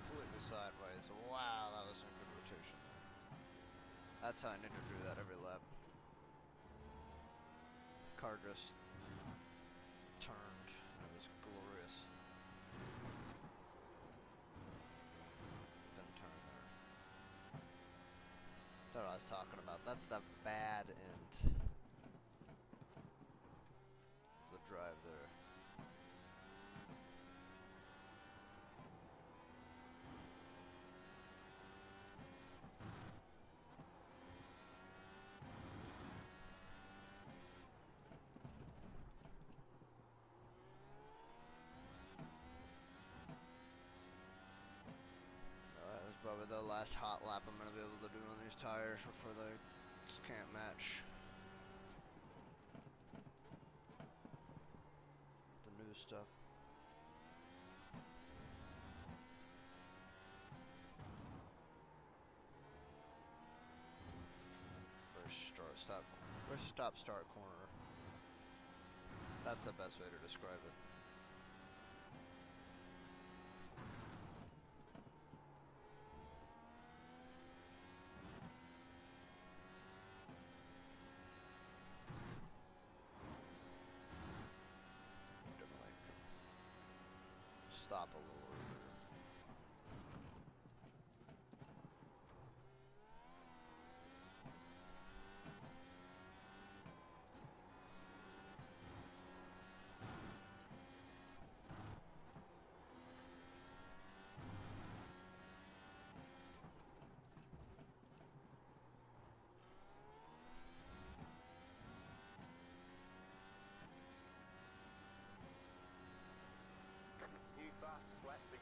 Completely sideways. Wow, that was a good rotation. That's how I need to do that every lap. Car just turned, and it was glorious. Didn't turn there. That's what I was talking about. That's the bad end. The drive there. That's probably the last hot lap I'm going to be able to do on these tires before they just can't match the new stuff. Where's stop start corner? That's the best way to describe it. Stop a little earlier. New fast flat for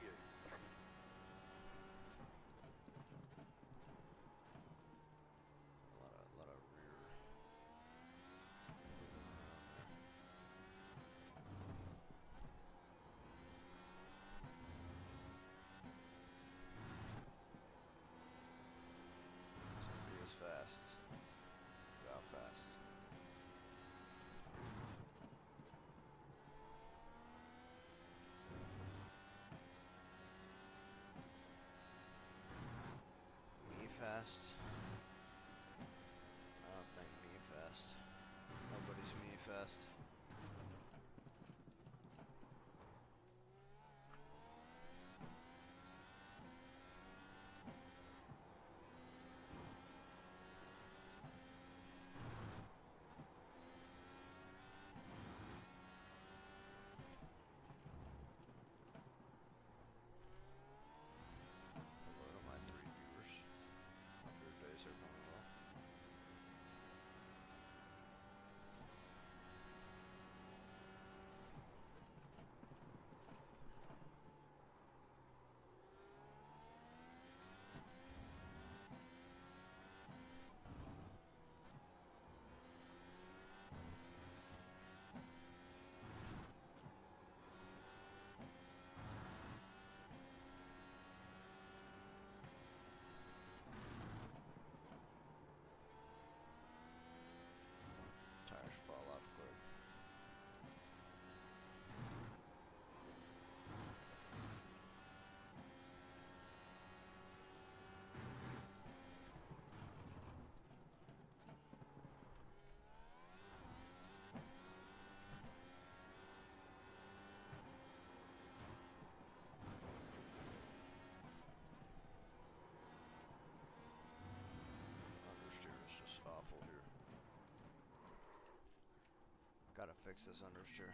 fix this understeer.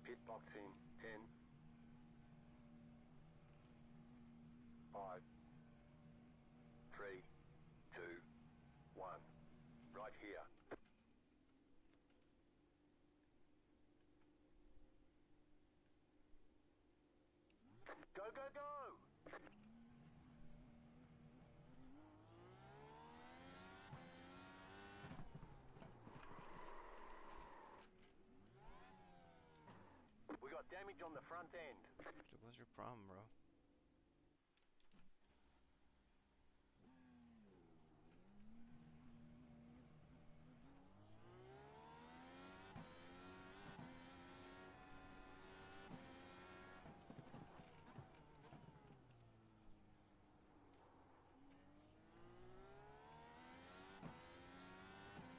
Pit box in 10, 5, 3, 2, 1. Right here. Go, go, go! We got damage on the front end. Dude, what's your problem, bro?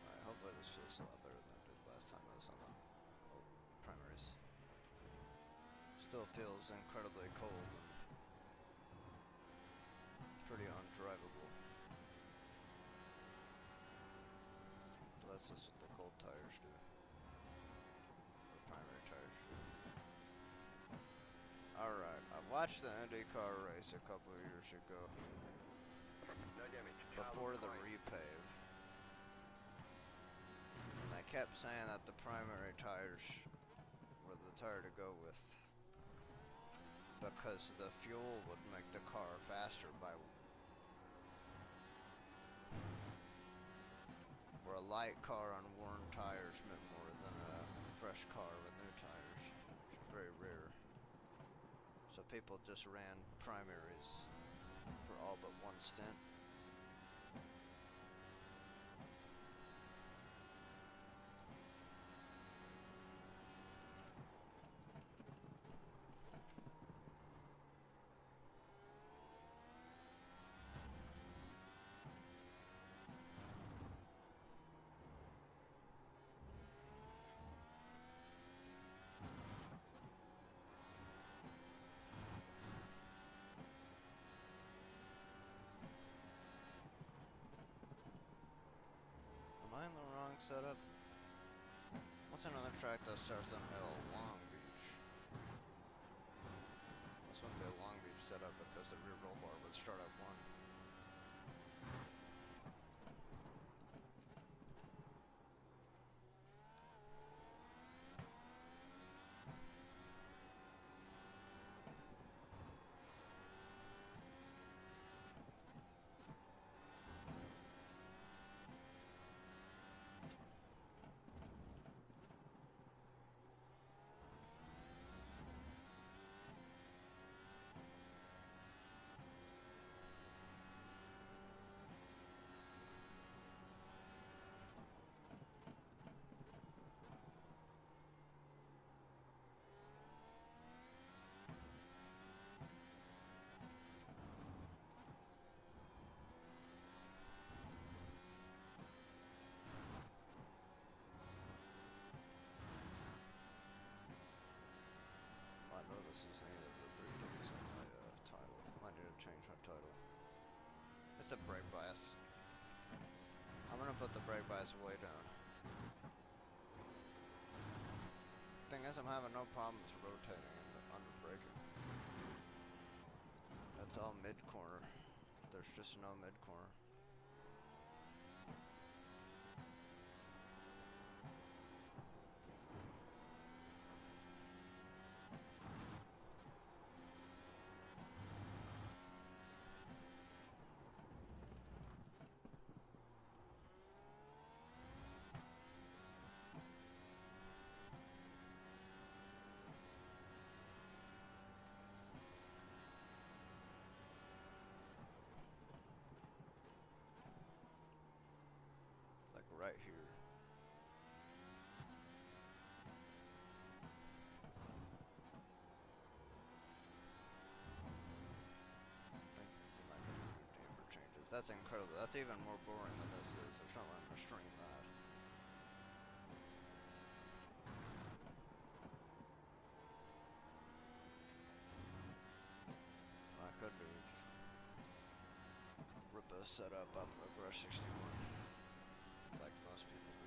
Alright, hopefully this feels a lot better than it did last time I was on the old primaries. Still feels incredibly cold and pretty undrivable. But that's just what the cold tires do. The primary tires do. Alright, I watched the IndyCar race a couple of years ago. No damage. Before the Crane. repave. And they kept saying that the primary tires were the tire to go with. Because the fuel would make the car faster by... Where a light car on worn tires meant more than a fresh car with new tires. Which is very rare. So people just ran primaries for all but one stint. Am I in the wrong setup? What's another track that starts on L? Long Beach. This wouldn't be a Long Beach setup because the rear roll bar would start at 1. I know this is any of the 3 things on my title. Might need to change my title. It's a brake bias. I'm gonna put the brake bias way down. Thing is, I'm having no problems rotating and under braking. That's all mid corner. There's just no mid corner. Like right here. I think we might need to do damper changes. That's incredible. That's even more boring than this is. There's no way I'm gonna stream that. What I could do is just rip this setup off of a brush 61, like most people do.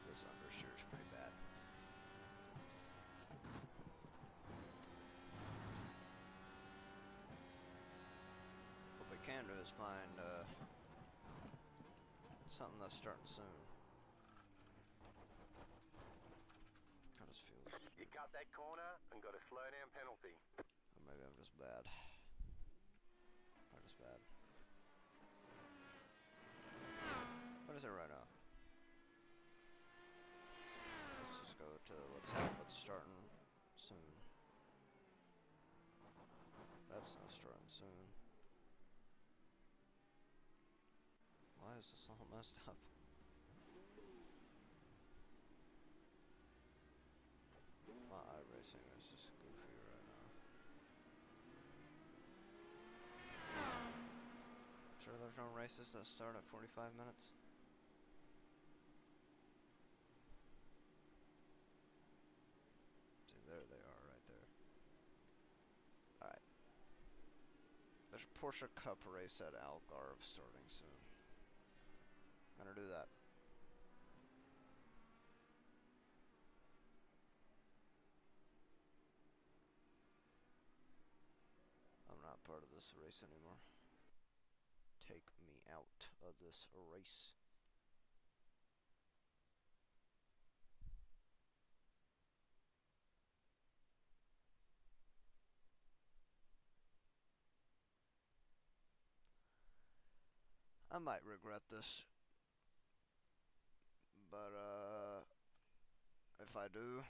This understeer is pretty bad. What we can do is find something that's starting soon. How this feels. You cut that corner and got a slow down penalty. Or maybe I'm just bad. I'm just bad. What is it right now? Let's just go to what's starting soon. That's not starting soon. Why is this all messed up? My iRacing is just goofy right now. Sure there's no races that start at 45 minutes? See, there they are right there. Alright. There's a Porsche Cup race at Algarve starting soon. Gonna do that. I'm not part of this race anymore. Take me out of this race. I might regret this, but if I do,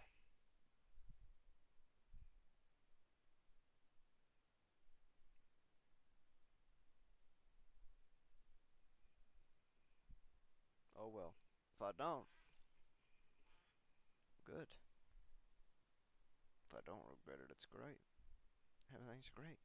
oh well. If I don't, good. If I don't regret it, it's great. Everything's great.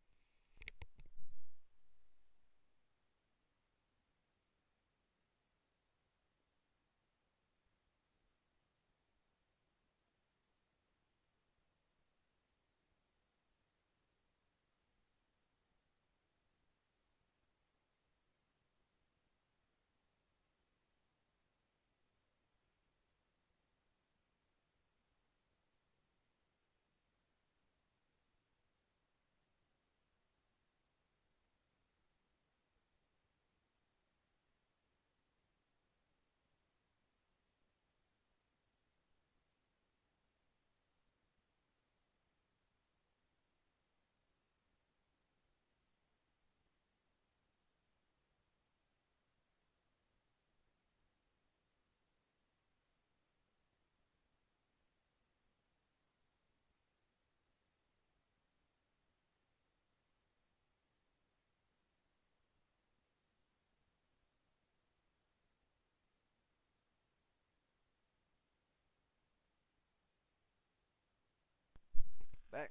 Back.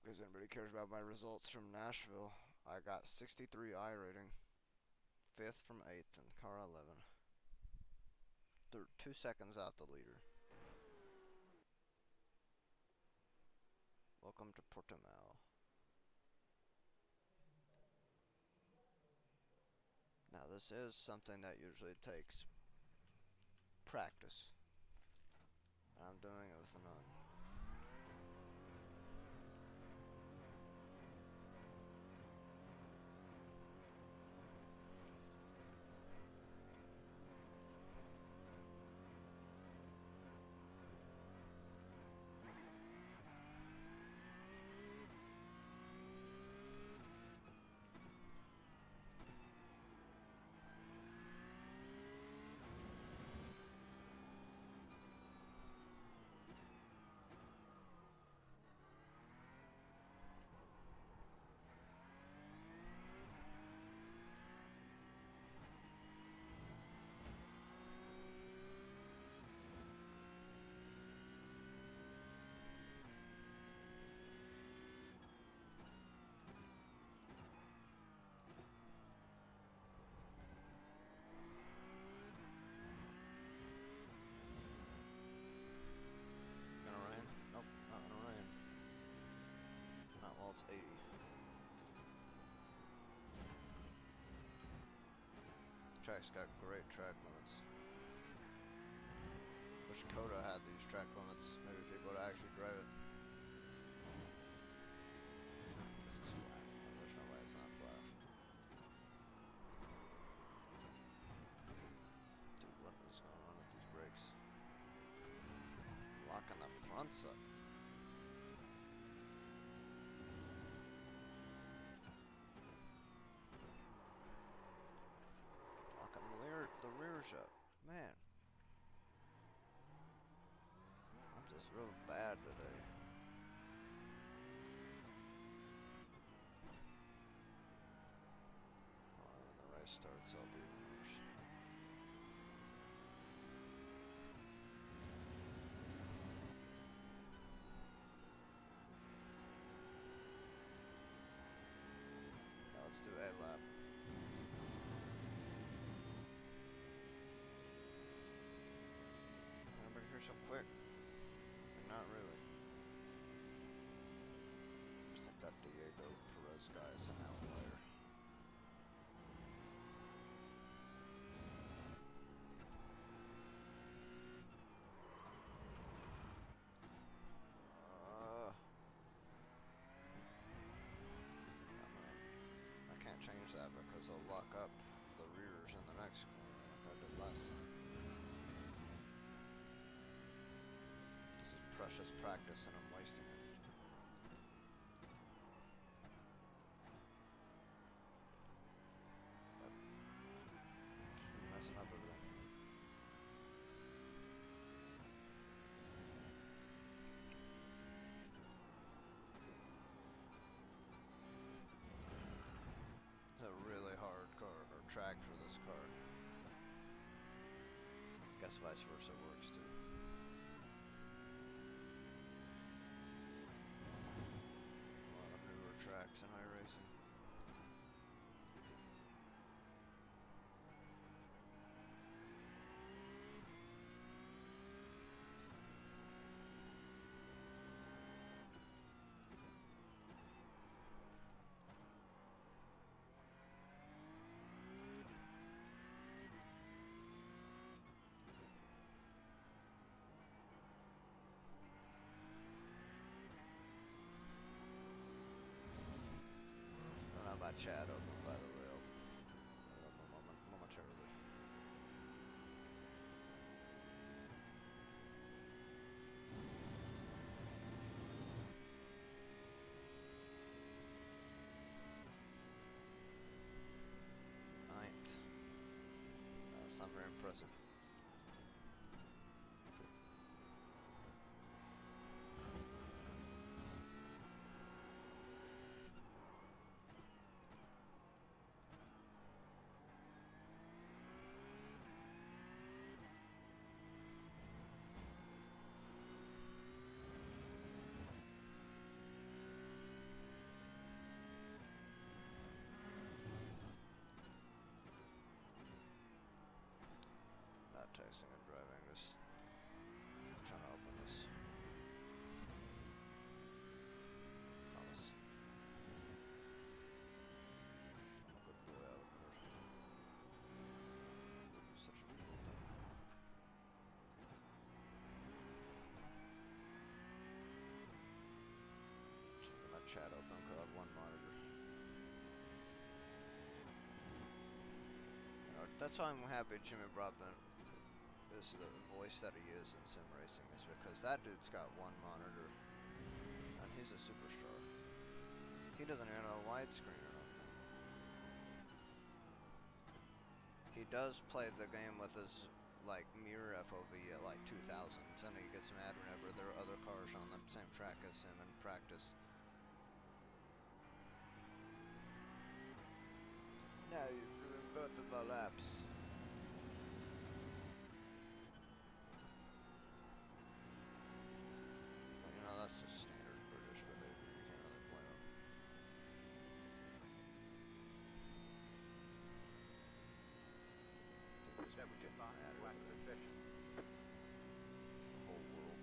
Because anybody cares about my results from Nashville. I got 63 I rating. 5th from 8th in car 11. 2 seconds out the leader. Welcome to Portimao. Now this is something that usually takes practice. I'm doing it with none. it's 80. Track's got great track limits. Wish Coda had these track limits. Maybe people would actually drive it. This is flat. Oh, there's no way it's not flat. Dude, what is going on with these brakes? Locking the fronts up. Locking the rears up. Man. I'm just real bad today. Oh, when the race starts, I'll be even worse. Now let's do a lap. Remember here so quick. Not really. I just think that Diego Perez guy is an outlier. I can't change that because I'll lock up the rears in the next corner like I did last time. This is precious practice and I'm wasting it. But just messing up everything. It's a really hard car or track for this car. Guess vice versa works too. One of the newer tracks in iRacing. My chat open, by the way. I'll put it up momentarily. Ninth. That's not very impressive. Texting and driving, just trying to open this. Promise. I'm a good boy out there. Such a cool thing. Checking my chat open because I have one monitor. That's why I'm happy Jimmy Broadbent is the voice that he is in sim racing, is because that dude's got one monitor and he's a superstar. He doesn't even have a widescreen or nothing. He does play the game with his like mirror FOV at like 2000s, and he gets mad whenever there are other cars on the same track as him in practice. Now you've ruined both of our laps. That's just standard British behavior. You can't really blame them. That was your last lap of the session. The whole world.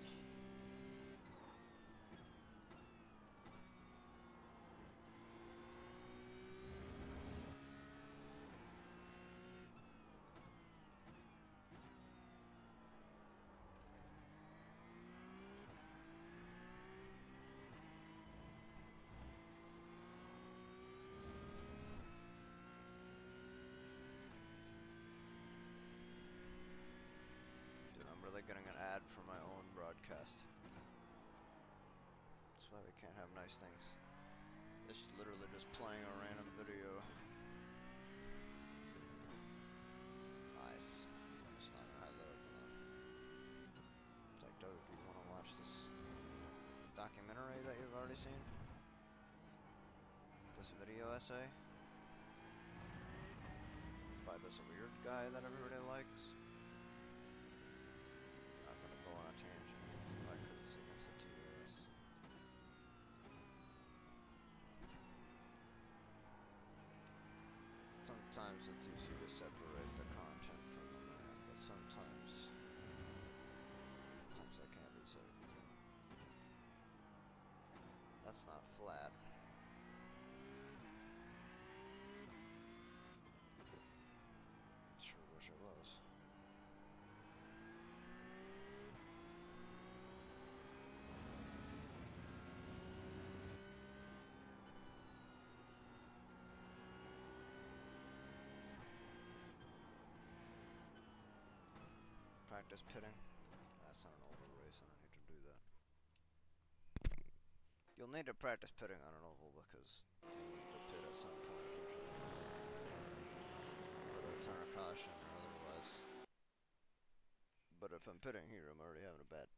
That's why we can't have nice things. This is literally just playing a random video. Nice. I'm just not gonna have that open though. It's like, dude, do you want to watch this documentary that you've already seen? This video essay? By this weird guy that everybody likes? I'm gonna go on a tangent. Why? Because it makes it TOS. Sometimes it's easy to separate the content from the man, but sometimes that can't be so. That's not flat. Sure wish it was. Practice pitting. That's not an oval race, I don't need to do that. You'll need to practice pitting on an oval because you need to pit at some point usually. Whether it's under caution or otherwise. But if I'm pitting here, I'm already having a bad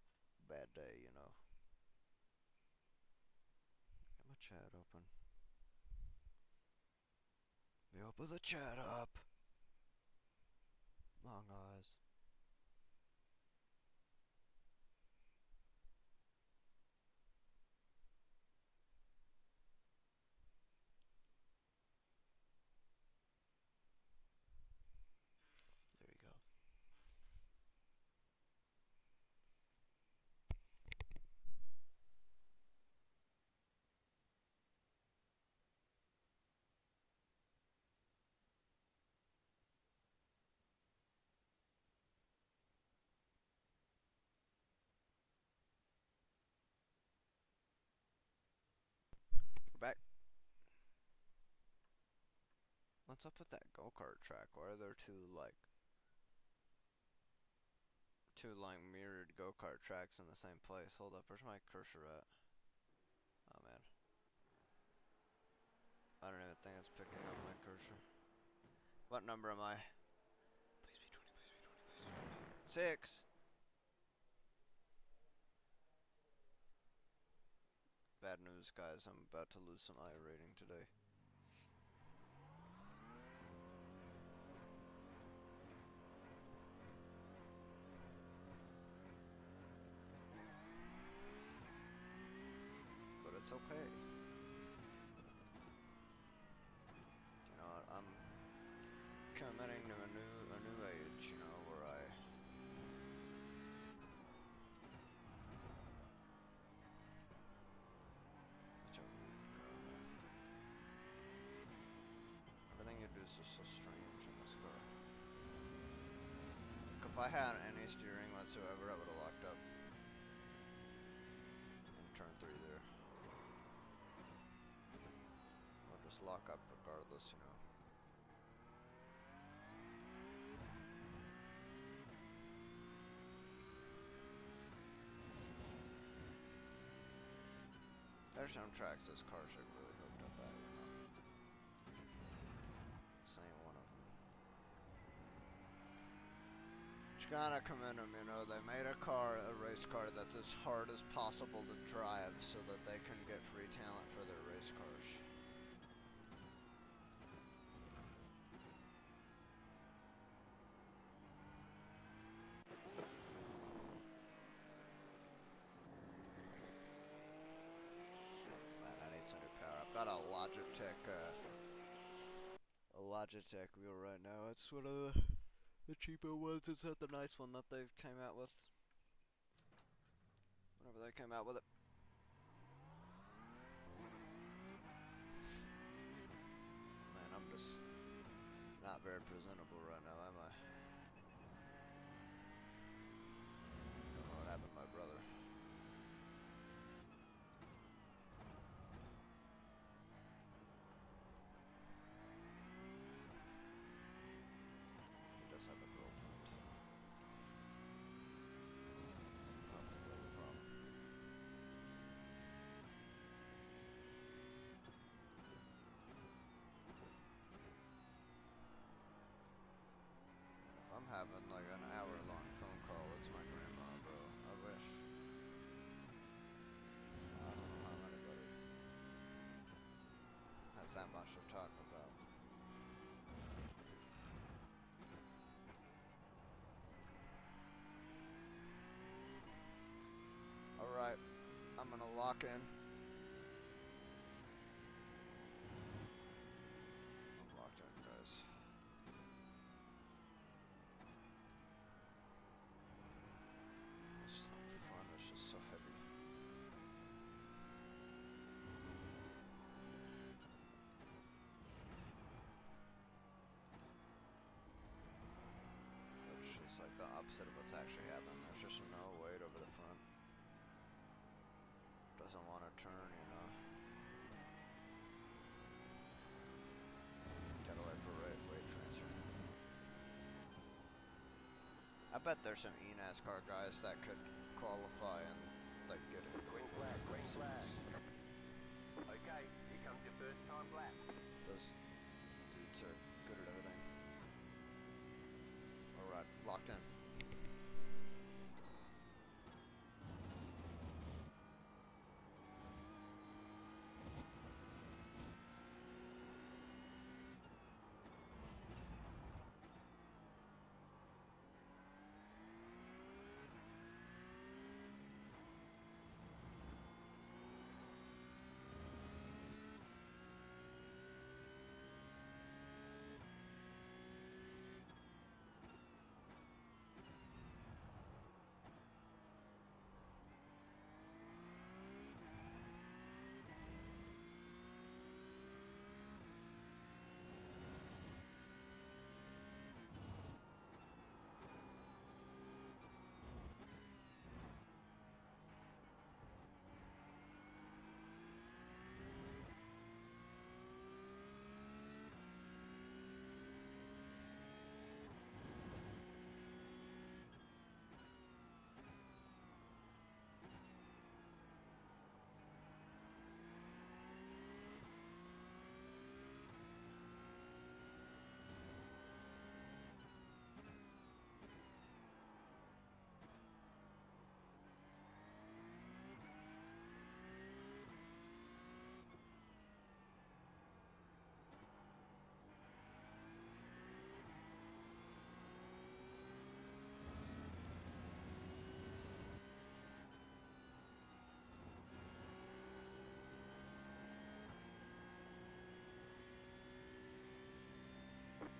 day, you know. Get my chat open. Me open the chat up. Long eyes. There you go. We're back. What's up with that go-kart track? Why are there two mirrored go-kart tracks in the same place? Hold up, where's my cursor at? Oh man. I don't even think it's picking up my cursor. What number am I? Please be 20, please be 20, please be 20. 6! Bad news, guys. I'm about to lose some I rating today. But it's okay. You know what? I'm committing to a new age, you know, where I everything you do is just so strange in this car. Like if I had any steering whatsoever, I would have locked up in turn 3 there. Or just lock up regardless, you know. There's some tracks this car's like really hooked up at, you know. Same one of them. But you gotta commend them, you know. They made a race car that's as hard as possible to drive so that they can get free talent for their race cars. I've got a Logitech wheel right now. It's one of the cheaper ones. It's not the nice one that they came out with. Whenever they came out with it. Man, I'm just not very presentable right now, am I? Don't know what happened to my brother. Have a girlfriend. Oh, we have a problem. gonna lock in. I'm locked in, guys. This front is just so heavy. Which is like the opposite of what's actually happening. There's just no weight over the front. Doesn't want to turn, you know. Gotta wait for weight transfer. I bet there's some e-NASCAR guys that could qualify and like get into the Green flag, green flag. Okay, here comes your first time lap. Those dudes are good at everything. Alright, locked in.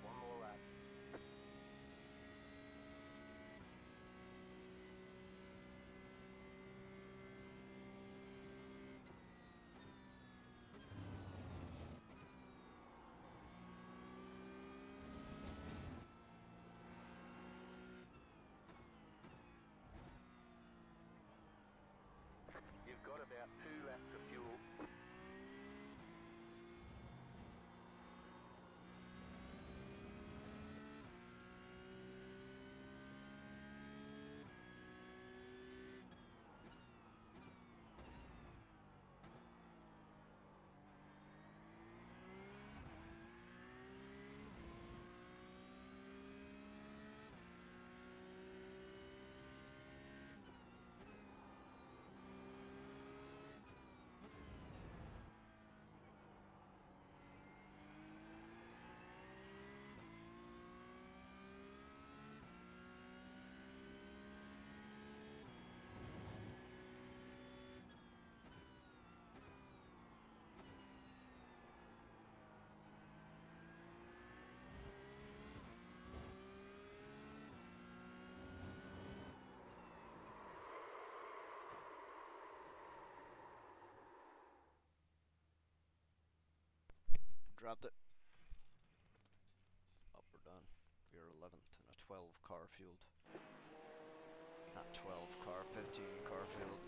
One more lap. You've got about 2 laps of fuel. Dropped it. Oh, we're done. We are 11th in a 12 car field. Not 12 car, 15 car field.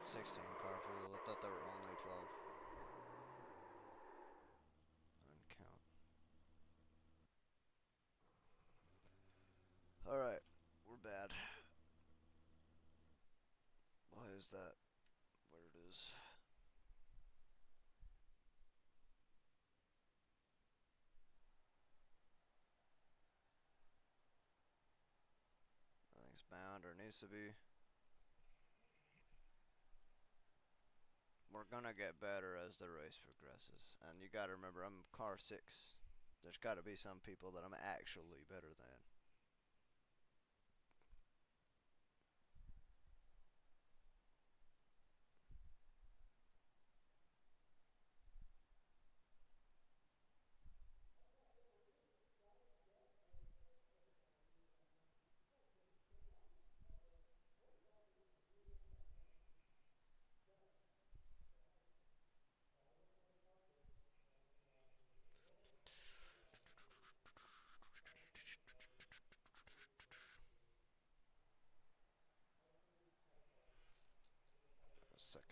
16 car field. I thought there were only 12. I didn't count. Alright, we're bad. Why is that? Where it is? Everything's bound or needs to be. We're gonna get better as the race progresses. And you gotta remember, I'm car 6. There's gotta be some people that I'm actually better than.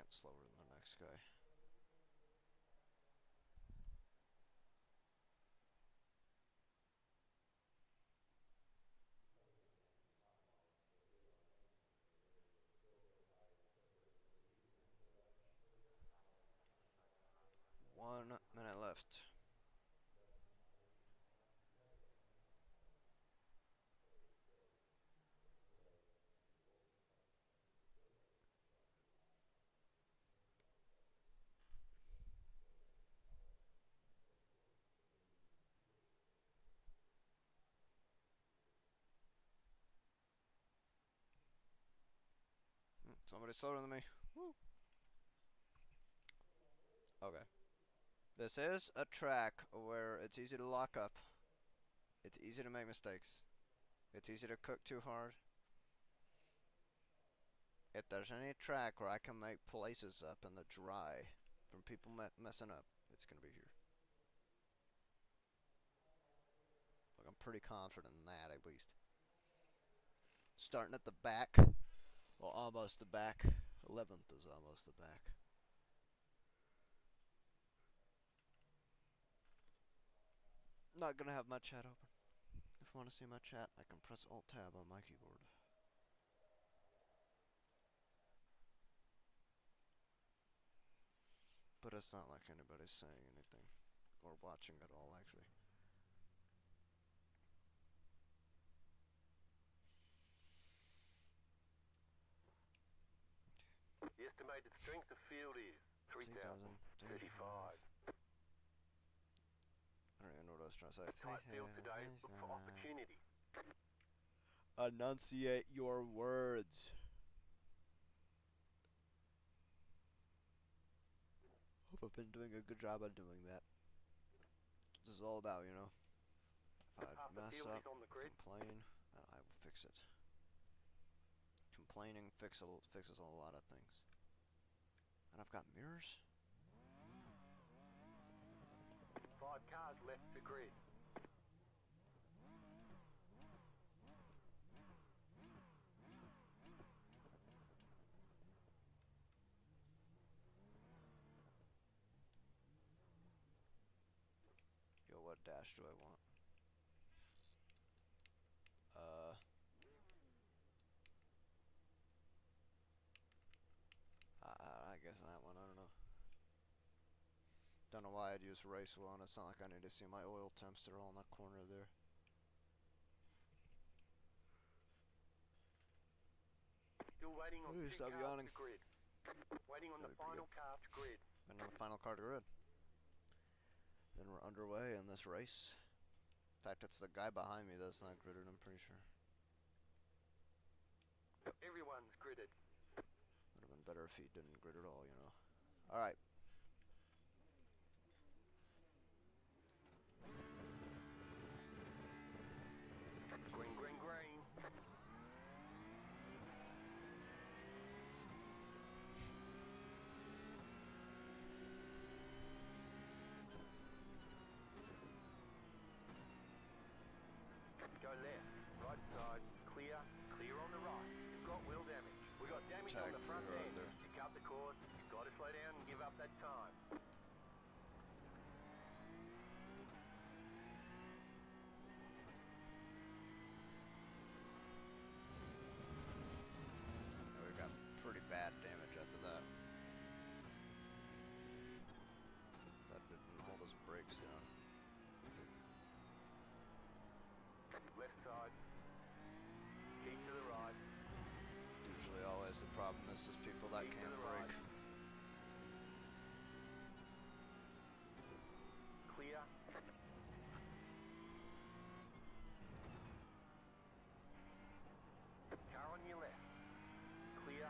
second slower than the next guy. One minute left. Somebody slower than me. Woo. Okay. This is a track where it's easy to lock up. It's easy to make mistakes. It's easy to cook too hard. If there's any track where I can make places up in the dry from people messing up, it's gonna be here. Like, I'm pretty confident in that, at least. Starting at the back. Well, almost the back. 11th is almost the back. Not gonna have my chat open. If you want to see my chat, I can press Alt-Tab on my keyboard. But it's not like anybody's saying anything. Or watching at all, actually. The estimated strength of field is 3,035. I don't even know what I was trying to say. Tight field today, look for opportunity. Enunciate your words. Hope I've been doing a good job of doing that. This is all about, you know. If I mess up, complain, I will fix it. Complaining fixes a lot of things. And I've got mirrors. 5 cars left to grid. Yo, what dash do I want? I guess that one, I don't know. Don't know why I'd use race one. It's not like I need to see my oil temps. They're all in that corner there. Still waiting on 2 stop cars yawning. to grid. Waiting on the final car to grid. And on the final car to grid. Then we're underway in this race. In fact, it's the guy behind me that's not gridded, I'm pretty sure. Everyone's gridded. Would have been better if he didn't grid at all, you know. Alright. Green, green, green. Go left, right side, clear, clear on the right. You've got wheel damage. We got damage on the front right end. there. You cut the cord, you've got to slow down and give up that time. We got pretty bad damage after that. That didn't hold his brakes down. Left side. Keep to the right. Usually always the problem is just people that Keep to can't the brake. right. Clear. Car on your left. Clear.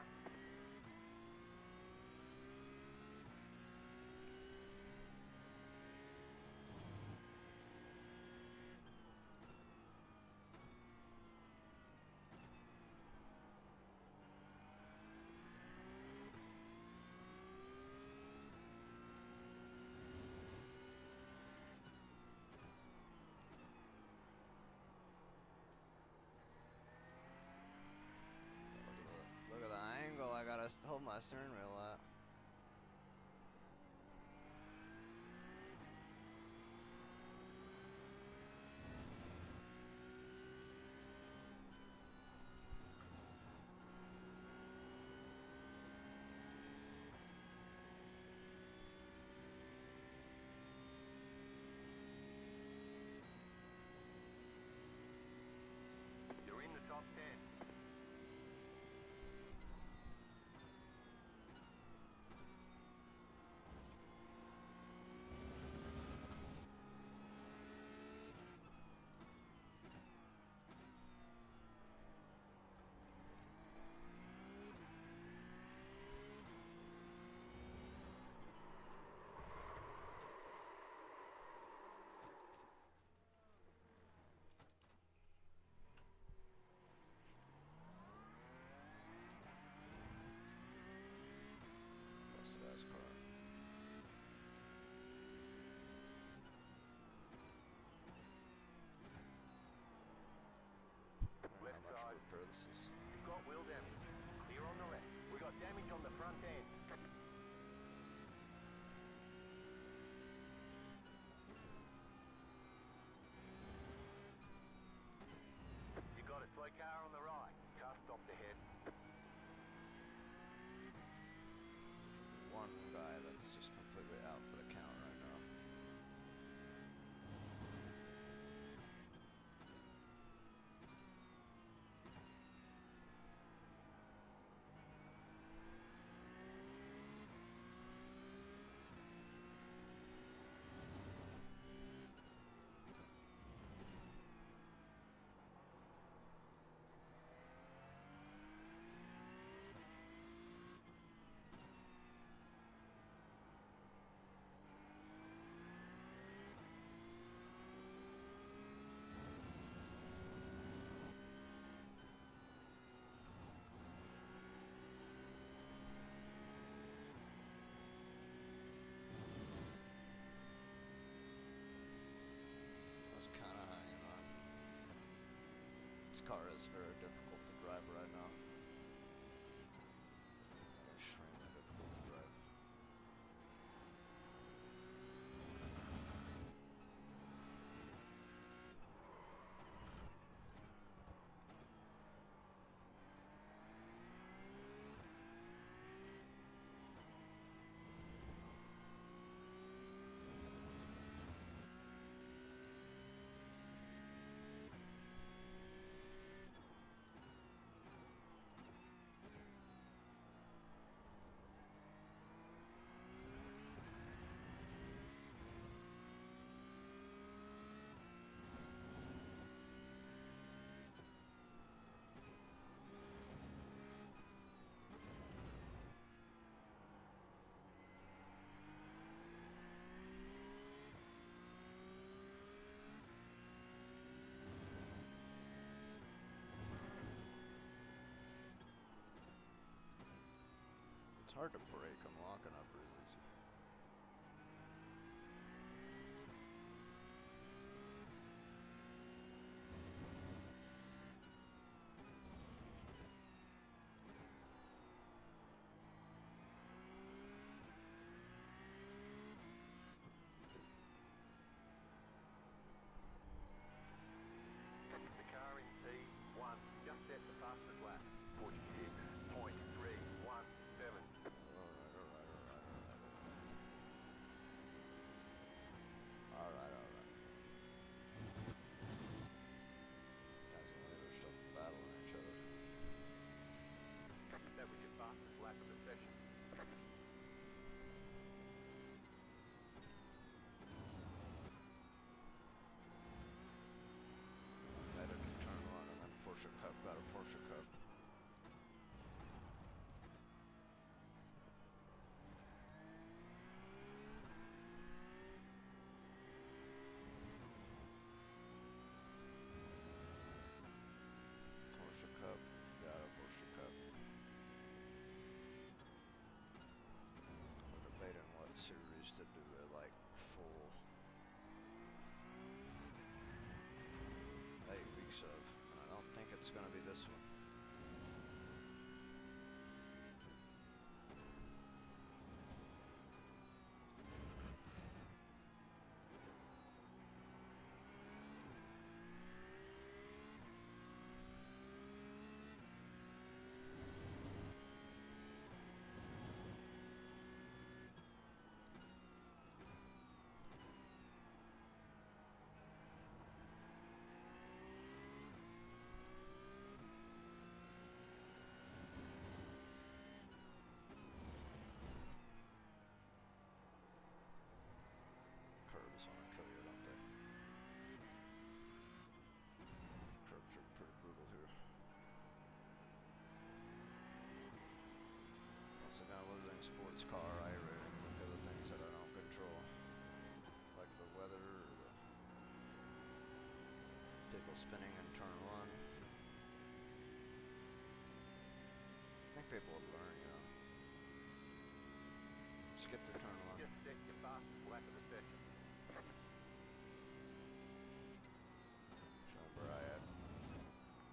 Look at the angle I gotta hold my steering wheel at. on the front end. You got a slow car on the right. Car stopped ahead. One guy that's just completely out for the count right now. Car is very difficult to drive right now. Extremely difficult to drive. It's hard to brake. I'm locking up really easy. The car in P1 just set the fastest lap. 46.317. Alright. Guys and leaders still battling each other. That was your fastest lap of the session. Headed to turn one and then Porsche Cup. Got a Porsche Cup. Porsche Cup. Got a Porsche Cup. We're debating what series to do it, like full 8 weeks of, and I don't think it's gonna be this one. Curves wanna kill you, don't they? Curves are pretty brutal here. Once again, losing sports car I-rating because of things that I don't control, like the weather or the people spinning in turn one. I think people would learn, you know. Skip to turn one. Just set your fastest lap of the session. Remember, I had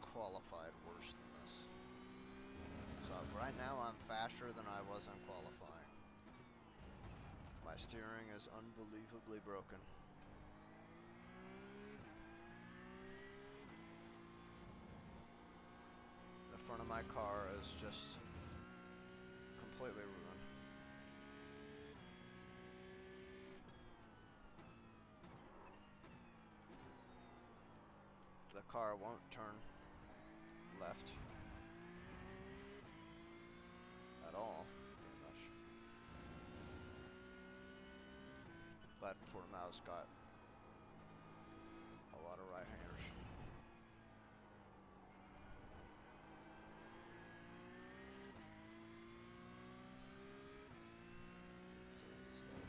qualified worse than this. So So right now I'm faster than I was in qualifying. My steering is unbelievably broken. The front of my car is just completely ruined. The car won't turn left at all, pretty much. Glad Portimao's got a lot of right-handers.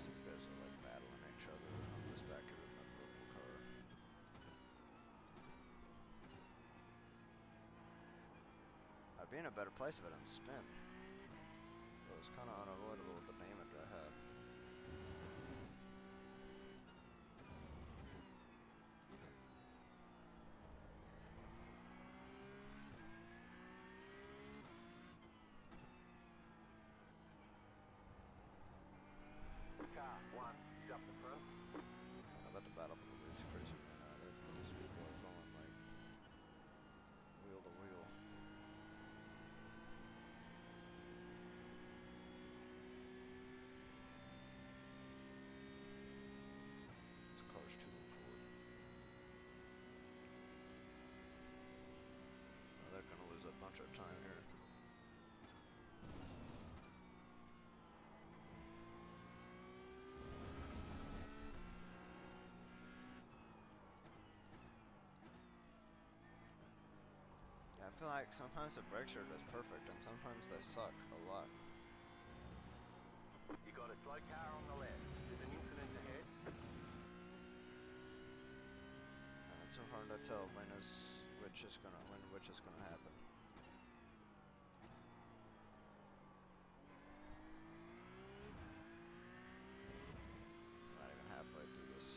These guys are like battling each other on this back of my broken car. I'd be in a better place if I didn't spin. It was kind of unavoidable with the damage I had. Car 1, he's up the front. I bet the battle for the lead's crazy right now. These people are going like wheel to wheel. It's cars 2 and 4. Now they're gonna lose a bunch of time here. I feel like sometimes the brakes are just perfect and sometimes they suck a lot. You got a slow car on the left. There's an incident ahead. And it's so hard to tell which is gonna happen. Not even halfway through this.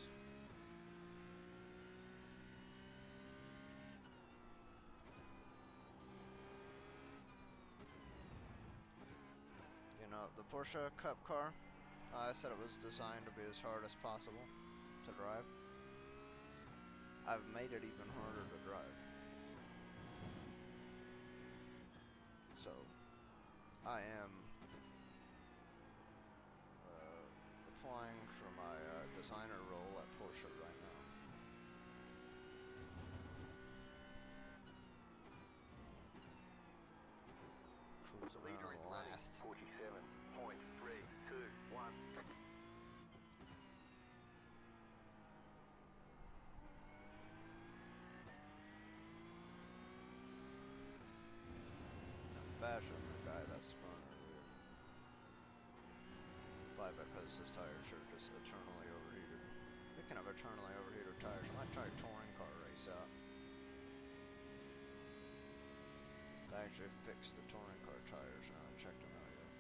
You know, the Porsche Cup car, I said it was designed to be as hard as possible to drive. I've made it even harder to drive. So, I am applying for my designer role at Porsche right now. Cruising Leader is around running. last. 47.321. Faster than the guy that spun earlier. Probably because his tires are just eternally overheated. Speaking of eternally overheated tires, I might try a touring car race out. I actually fixed the touring car tires and I haven't checked them out yet.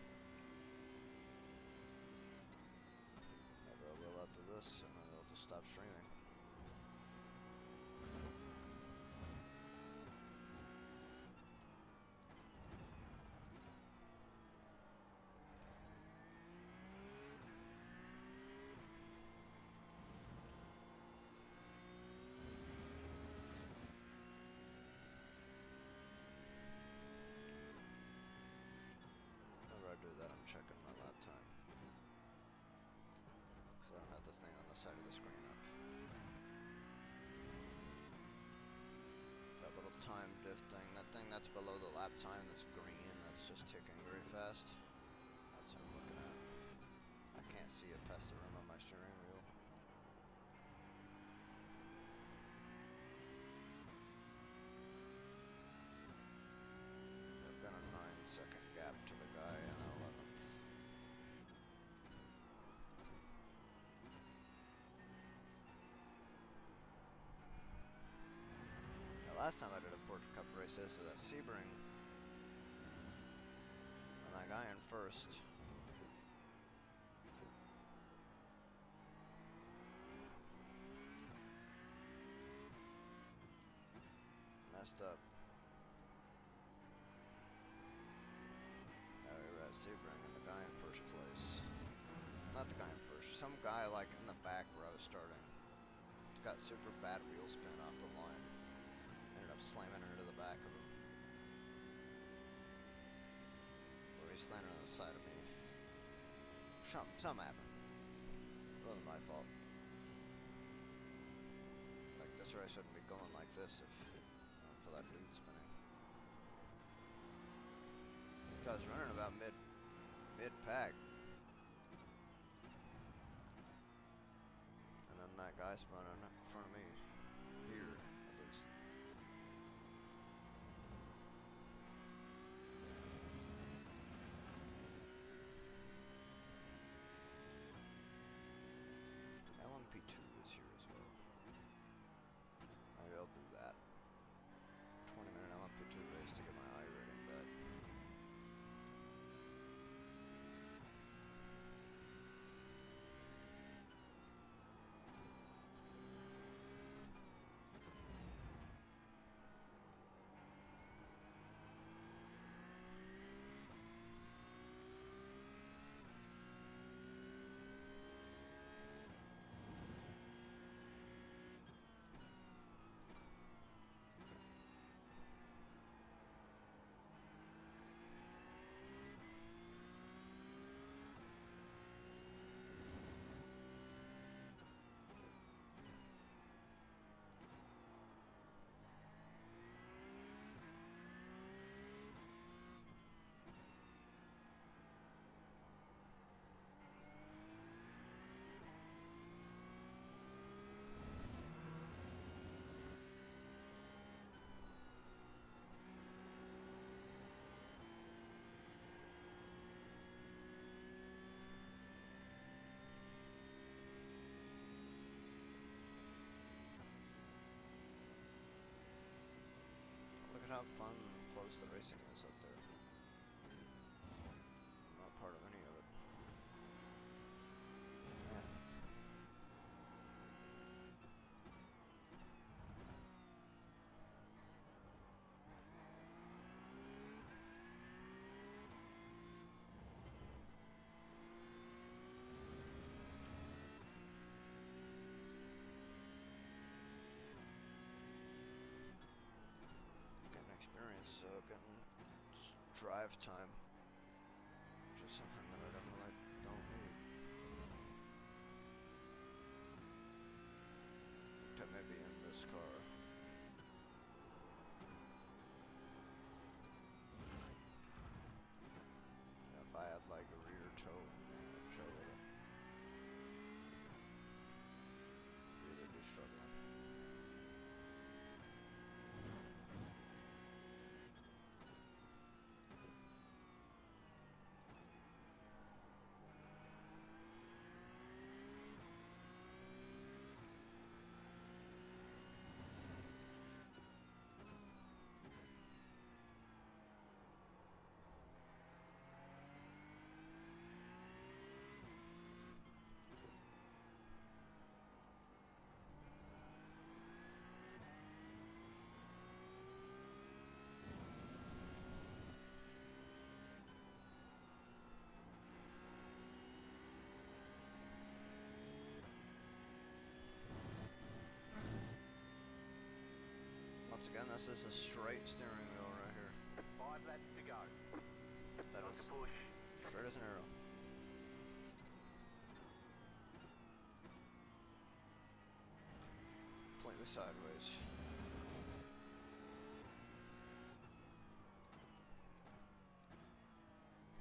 Maybe I'll roll out to this and then I'll just stop streaming. Whenever I do that, I'm checking my lap time. Because I don't have the thing on the side of the screen up. That little time diff thing, that thing that's below the lap time that's green, that's just ticking very fast. That's what I'm looking at. I can't see it past the rim of my steering wheel. I've got a 9-second gap to the guy in 11th. Now, last time I did a Porsche Cup race, this was at Sebring. And that guy in first. Messed up. not the guy in first. Some guy like in the back where I was starting. It's got super bad wheel spin off the line. Ended up slamming into the back of him. Or he's landing on the side of me. Something happened. It wasn't my fault. Like this, or I shouldn't be going like this if for that lead spinning. This guy's running about mid pack. And then that guy spun in front of me. Here, at least. LMP2 is here as well. Maybe I'll do that. 20-minute LMP2 race to get my I rating back. Look at how fun and close the racing is up there. I'm not part of any of it. Man. Getting experience, getting drive time, which is something that I definitely don't need. Okay, maybe in this car. Yeah, if I had like a rear toe in there, I'd show it. Really be struggling. Once again, this is a straight steering wheel right here. 5 laps to go. That Not is to push. straight as an arrow. Completely sideways.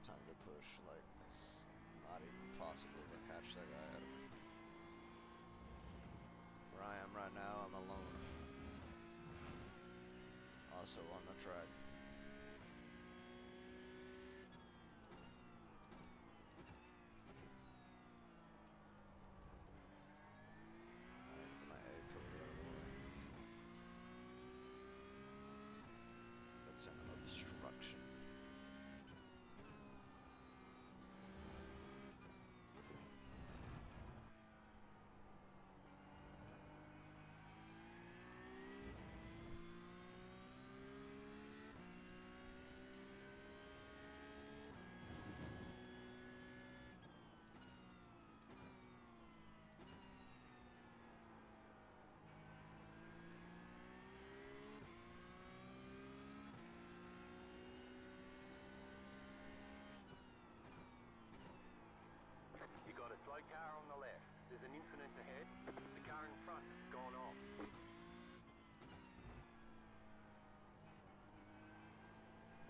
Time to push, like, it's not even possible to catch that guy out of me. Where I am right now, I'm alone. Also on the track. My A pillar out of the way. That's an obstruction.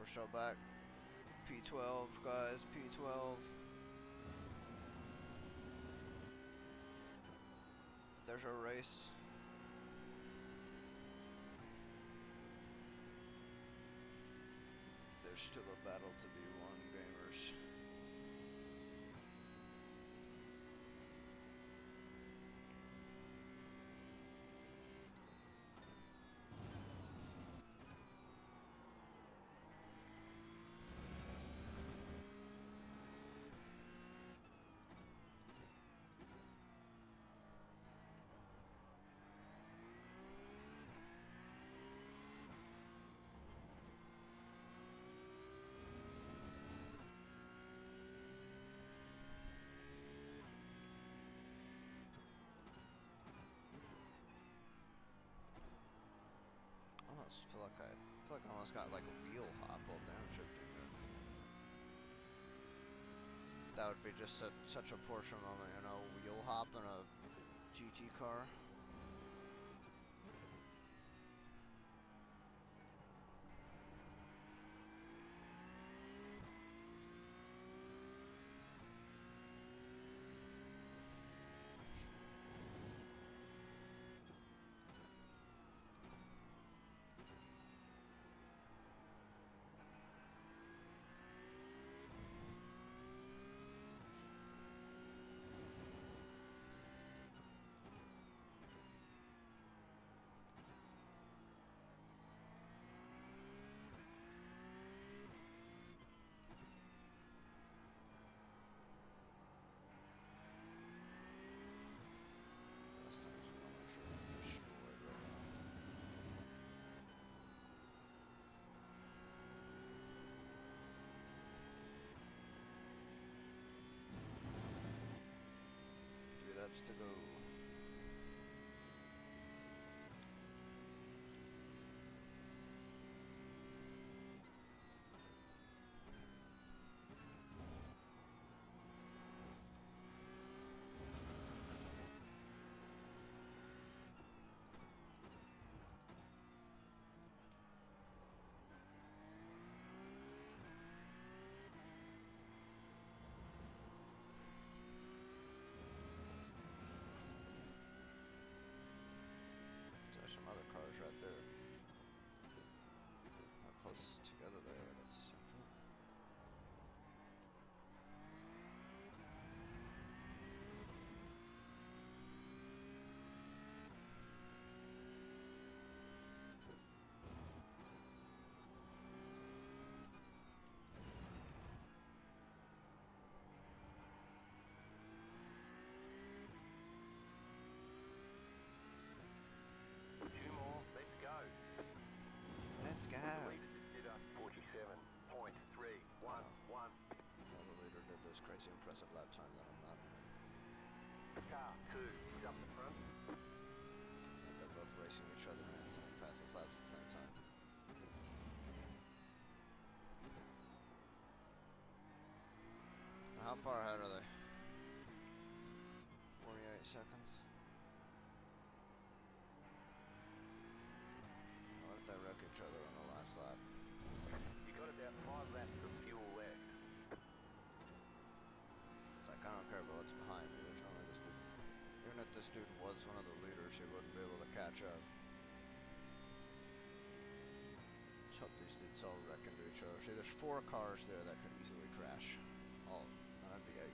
Porsche back. P12, guys, P12. There's our race. There's still a battle to be won, gamers. I feel like I almost got like a wheel hop while downshifting there. That would be just such a Porsche moment, you know, wheel hop in a GT car. To go. There's some other cars right there. How close together they are, that's so cool. Let's go. Consider 47.311. Another leader did this crazy impressive lap time that I'm not doing. Car 2 is up the front. And they're both racing each other and sending fastest laps at the same time. Now how far ahead are they? 48 seconds. What if they wreck each other on the last lap? You got about 5 laps of fuel left. It's like, I don't care about what's behind me, there's only this dude. Even if this dude was one of the leaders, he wouldn't be able to catch up. Let's hope these dudes all wreck into each other. See, there's 4 cars there that could easily crash. Oh, that'd be 8.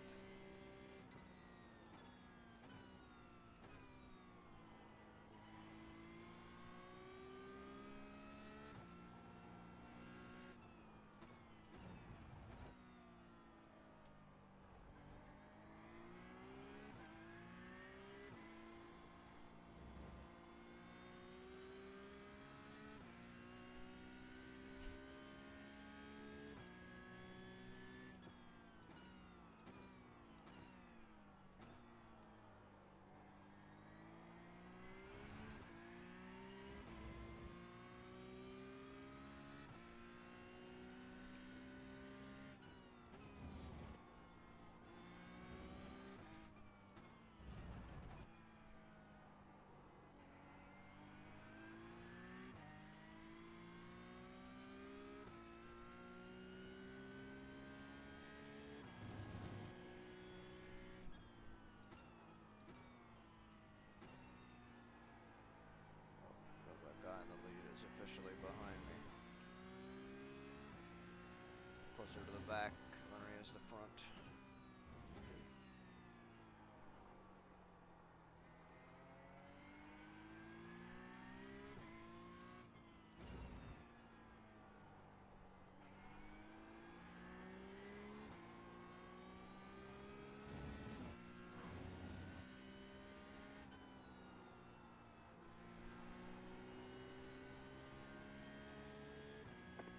closer to the back than he is the front.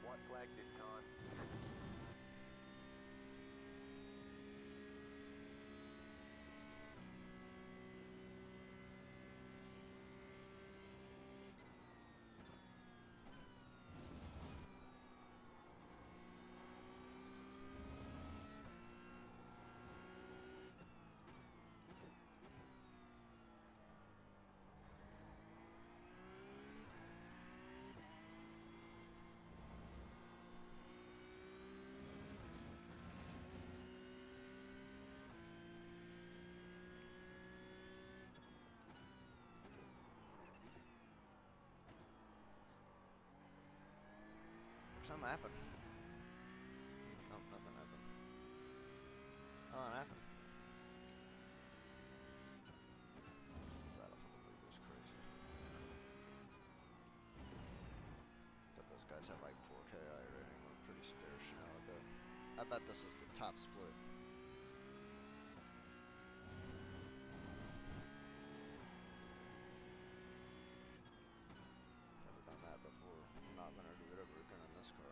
White flag this time. Something happened. Nope, nothing happened. Nothing happened. Battlefield League is crazy. But those guys have like 4K rating. We're pretty sparse now, I bet. I bet this is the top split. Never done that before. I'm not gonna do it ever again in this car.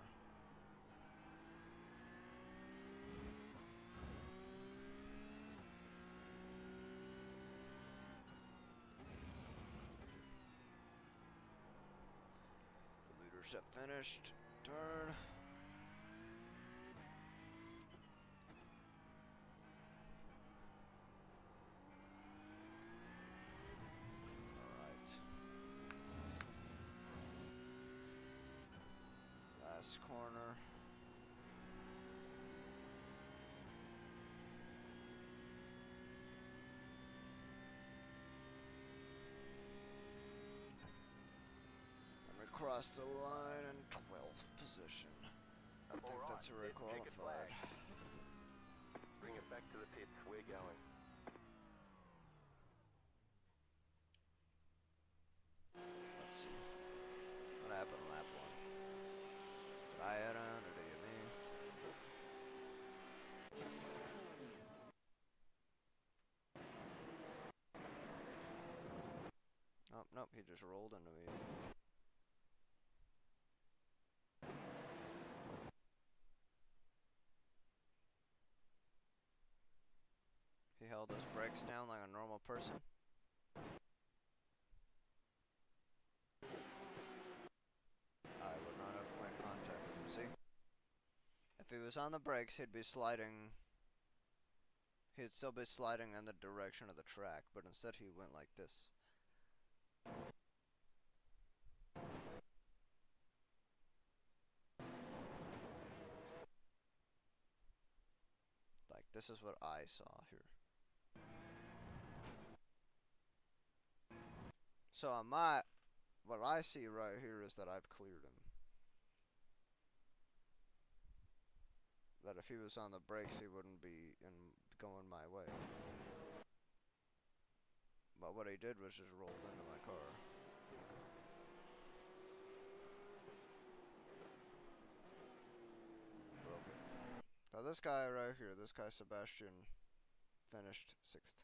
The leadership finished. Turn. Alright. Last corner. Crossed the line in 12th position. I think All right, that's where I let's check it qualified. flag. Bring it back to the pits. We're going. Let's see. What happened lap 1? Did I add on or did you me? Oh, nope, he just rolled into me. He held his brakes down like a normal person. I would not have made contact with him, see? If he was on the brakes, he'd be sliding. He'd still be sliding in the direction of the track, but instead he went like this. Like, this is what I saw here. So on my, what I see right here is that I've cleared him. That if he was on the brakes, he wouldn't be going my way. But what he did was just rolled into my car. Broke it. Now this guy right here, this guy Sebastian, finished 6th.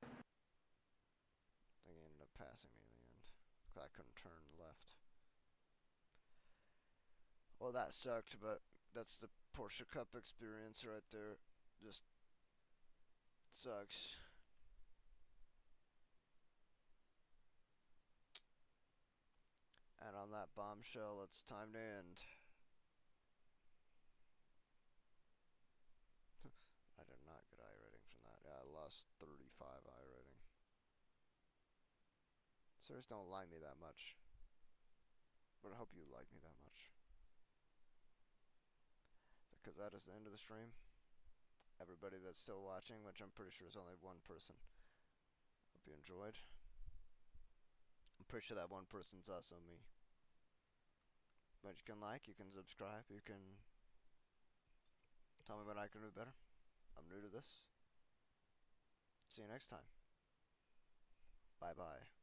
I think he ended up passing me in the end. I couldn't turn left. Well, that sucked, but that's the Porsche Cup experience right there. Just sucks. And on that bombshell, it's time to end. I did not get I rating from that. Yeah, I lost 35 I rating. Sirs don't like me that much. But I hope you like me that much. Because that is the end of the stream. Everybody that's still watching, which I'm pretty sure is only one person. Hope you enjoyed. I'm pretty sure that one person's also me. But you can like, you can subscribe, you can Tell me what I can do better. I'm new to this. See you next time. Bye bye.